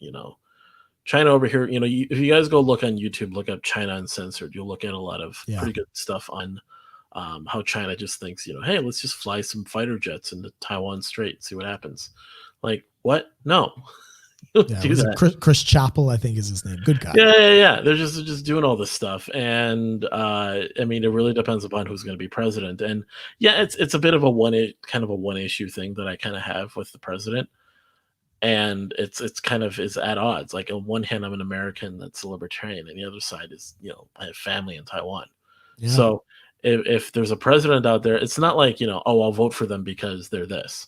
China over here, if you guys go look on YouTube, look up China Uncensored, you'll look at a lot of pretty good stuff on how China just thinks, hey, let's just fly some fighter jets into Taiwan Strait, see what happens. Like, what? No. Do that. Chris Chappell, I think is his name. Good guy. Yeah. They're just doing all this stuff, and I mean, it really depends upon who's going to be president. And yeah, it's a bit of a one issue thing that I kind of have with the president. And it's kind of is at odds. Like on one hand, I'm an American that's a libertarian, and the other side is, I have family in Taiwan. Yeah. So if there's a president out there, it's not like, oh, I'll vote for them because they're this.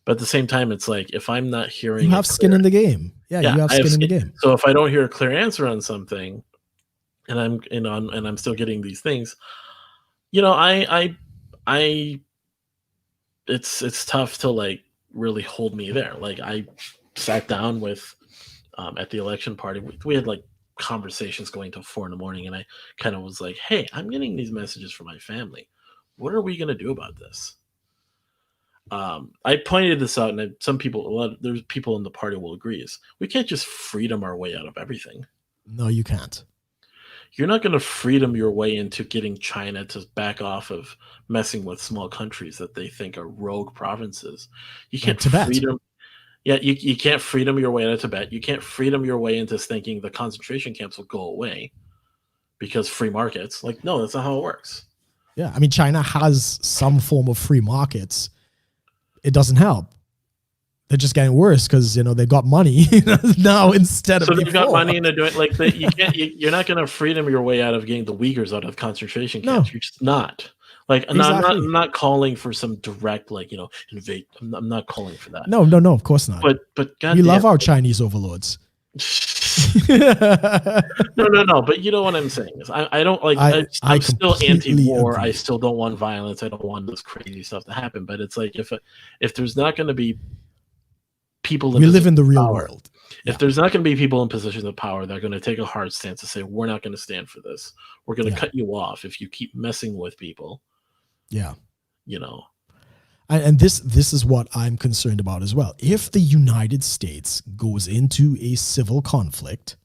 But at the same time, it's like if I'm not hearing, you have skin in the game. Yeah, you have skin in the game. So if I don't hear a clear answer on something, and I'm still getting these things, it's tough to like really hold me there. Like I sat down with at the election party, we had like conversations going till 4 a.m, and I kind of was like, hey, I'm getting these messages from my family, what are we going to do about this? I pointed this out, and there's people in the party will agree, is we can't just freedom our way out of everything. No, you can't. You're not going to freedom your way into getting China to back off of messing with small countries that they think are rogue provinces. You can't freedom. Yeah, you can't freedom your way out of Tibet. You can't freedom your way into thinking the concentration camps will go away because free markets. Like, no, that's not how it works. Yeah, I mean, China has some form of free markets. It doesn't help. They're just getting worse because they got money now instead of. So they've got money and they're doing like you can't. You're not going to freedom your way out of getting the Uyghurs out of concentration camps. No. You're just not. Like, exactly. I'm not calling for some direct invade. I'm not calling for that. No, of course not. But we love our Chinese overlords. No. But you know what I'm saying is I don't like. I'm still anti-war. Agree. I still don't want violence. I don't want this crazy stuff to happen. But it's like if there's not going to be people, we live in the real world. If there's not going to be people in positions of power that are going to take a hard stance to say we're not going to stand for this, we're going to cut you off if you keep messing with people. Yeah, and this is what I'm concerned about as well. If the United States goes into a civil conflict,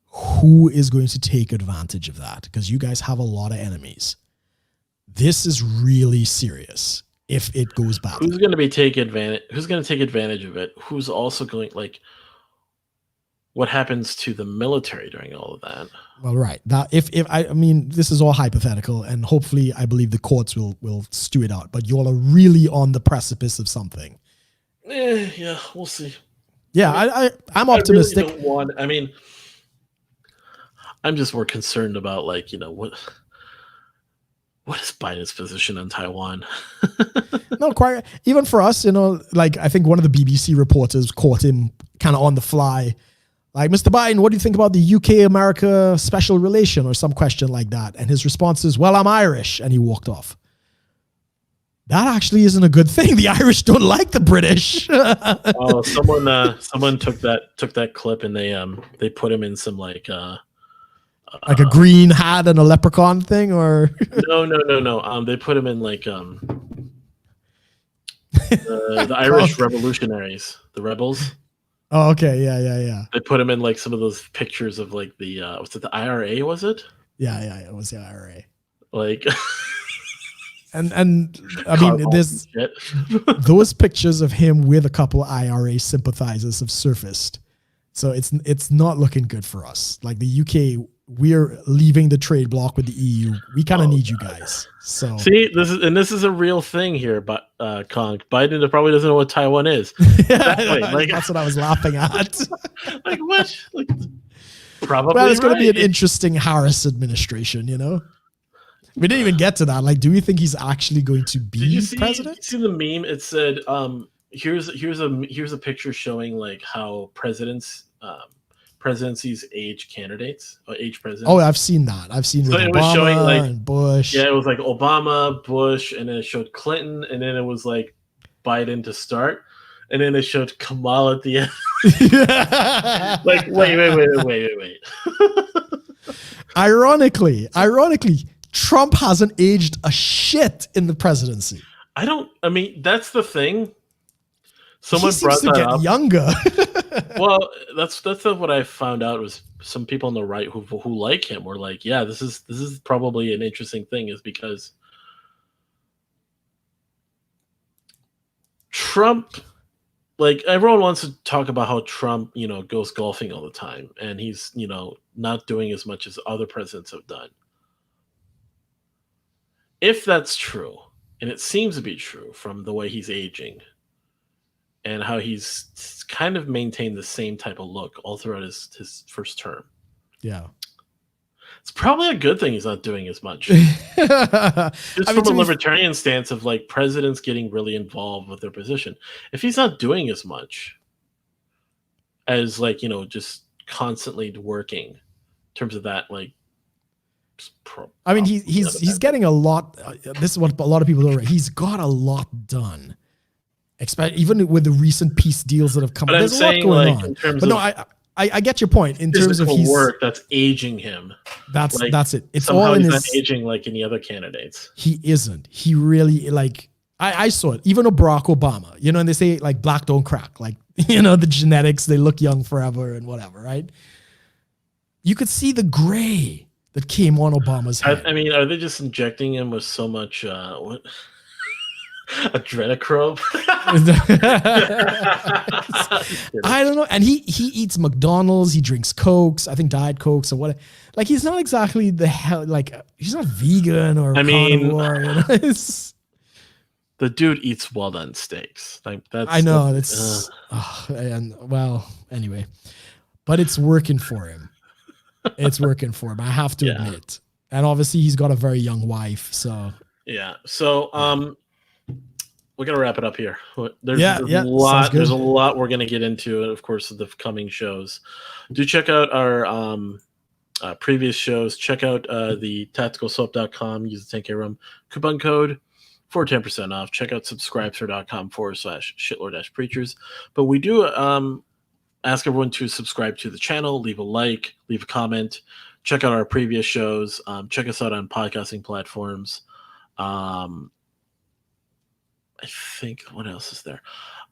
who is going to take advantage of that? Because you guys have a lot of enemies. This is really serious. If it goes bad, who's going to take advantage of it? Who's also going, like, what happens to the military during all of that? Well, right. That I mean, this is all hypothetical, and hopefully I believe the courts will stew it out, but you all are really on the precipice of something. Yeah, we'll see. Yeah, I'm optimistic. I mean, I'm just more concerned about, like, what is Biden's position on Taiwan? No, quite. Even for us, like, I think one of the BBC reporters caught him kind of on the fly. Like, Mr. Biden, what do you think about the UK-America special relation or some question like that? And his response is, well, I'm Irish. And he walked off. That actually isn't a good thing. The Irish don't like the British. Oh, someone took that clip and they put him in some like a green hat and a leprechaun thing, or no. They put him in like the Irish revolutionaries, the rebels. Oh, okay, yeah. They put him in like some of those pictures of like the was it the IRA? Was it? Yeah, it was the IRA. Like, And I mean, there's those pictures of him with a couple IRA sympathizers have surfaced. So it's not looking good for us. Like the UK, we're leaving the trade bloc with the EU. We kind of need you guys. So see, this is a real thing here, but Kong Biden probably doesn't know what Taiwan is. Exactly. Like, that's what I was laughing at. Like what? Like, probably. Well, it's going to be an interesting Harris administration, you know. We didn't even get to that. Like, do we think he's actually going to be president? Did you see the meme? It said, here's a picture showing like how presidencies age candidates or age presidents. Oh, I've seen that. I've seen so with it Obama was showing like and Bush. Yeah, it was like Obama, Bush, and then it showed Clinton, and then it was like Biden to start, and then it showed Kamala at the end. Like, wait. Ironically, Trump hasn't aged a shit in the presidency. I mean, that's the thing. Someone he seems to get younger. Well, that's what I found out was some people on the right who like him were like, yeah, this is probably an interesting thing, is because Trump, like, everyone wants to talk about how Trump, goes golfing all the time, and he's, not doing as much as other presidents have done. If that's true, and it seems to be true from the way he's aging and how he's kind of maintained the same type of look all throughout his first term. Yeah. It's probably a good thing he's not doing as much. Just from a libertarian stance of like presidents getting really involved with their position. If he's not doing as much as like, just constantly working in terms of that, like, I mean, he's getting a lot. This is what a lot of people don't. He's got a lot done. Even with the recent peace deals that have come. But there's a lot going on. But no, I get your point in terms of his work that's aging him. That's it. It's somehow all in he's his not aging like any other candidates. He isn't. He really, like, I saw it. Even Barack Obama, and they say like black don't crack. Like, the genetics, they look young forever and whatever, right? You could see the gray that came on Obama's head. I mean, are they just injecting him with so much adrenochrome? I don't know. And he eats McDonald's. He drinks Cokes. I think Diet Cokes or what. Like, he's not exactly he's not vegan or carnivore. The dude eats well done steaks. Like, that's. I know. Anyway, but it's working for him. It's working for him. I have to admit. And obviously he's got a very young wife. So yeah. So we're gonna wrap it up here. There's a lot we're gonna get into, of course, of the coming shows. Do check out our previous shows. Check out the tacticalsoap.com. Use the 10K Rum coupon code for 10% off. Check out subscribestar.com/shitlord-preachers. But we do ask everyone to subscribe to the channel, leave a like, leave a comment, check out our previous shows, check us out on podcasting platforms. I think, what else is there?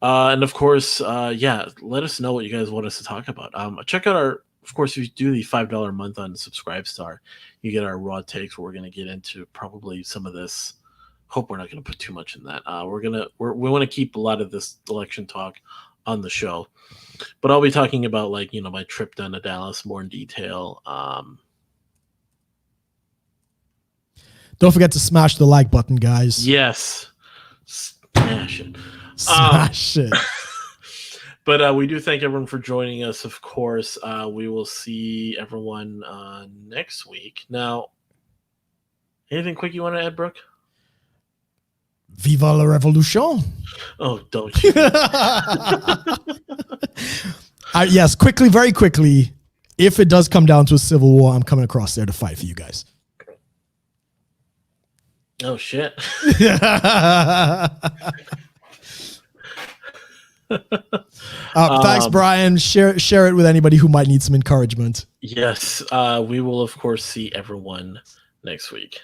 And of course, let us know what you guys want us to talk about. Check out of course, if you do the $5 a month on Subscribestar, you get our raw takes where we're going to get into probably some of this. Hope we're not going to put too much in that. We want to keep a lot of this election talk on the show, but I'll be talking about, like, my trip down to Dallas more in detail. Don't forget to smash the like button, guys. Yes, smash it. Smash it. But we do thank everyone for joining us. Of course, we will see everyone next week. Now, anything quick you want to add, Brooke? Viva la revolution. Oh, don't you? Yes, quickly, very quickly. If it does come down to a civil war, I'm coming across there to fight for you guys. Oh, shit. Thanks, Brian. Share it with anybody who might need some encouragement. Yes, we will, of course, see everyone next week.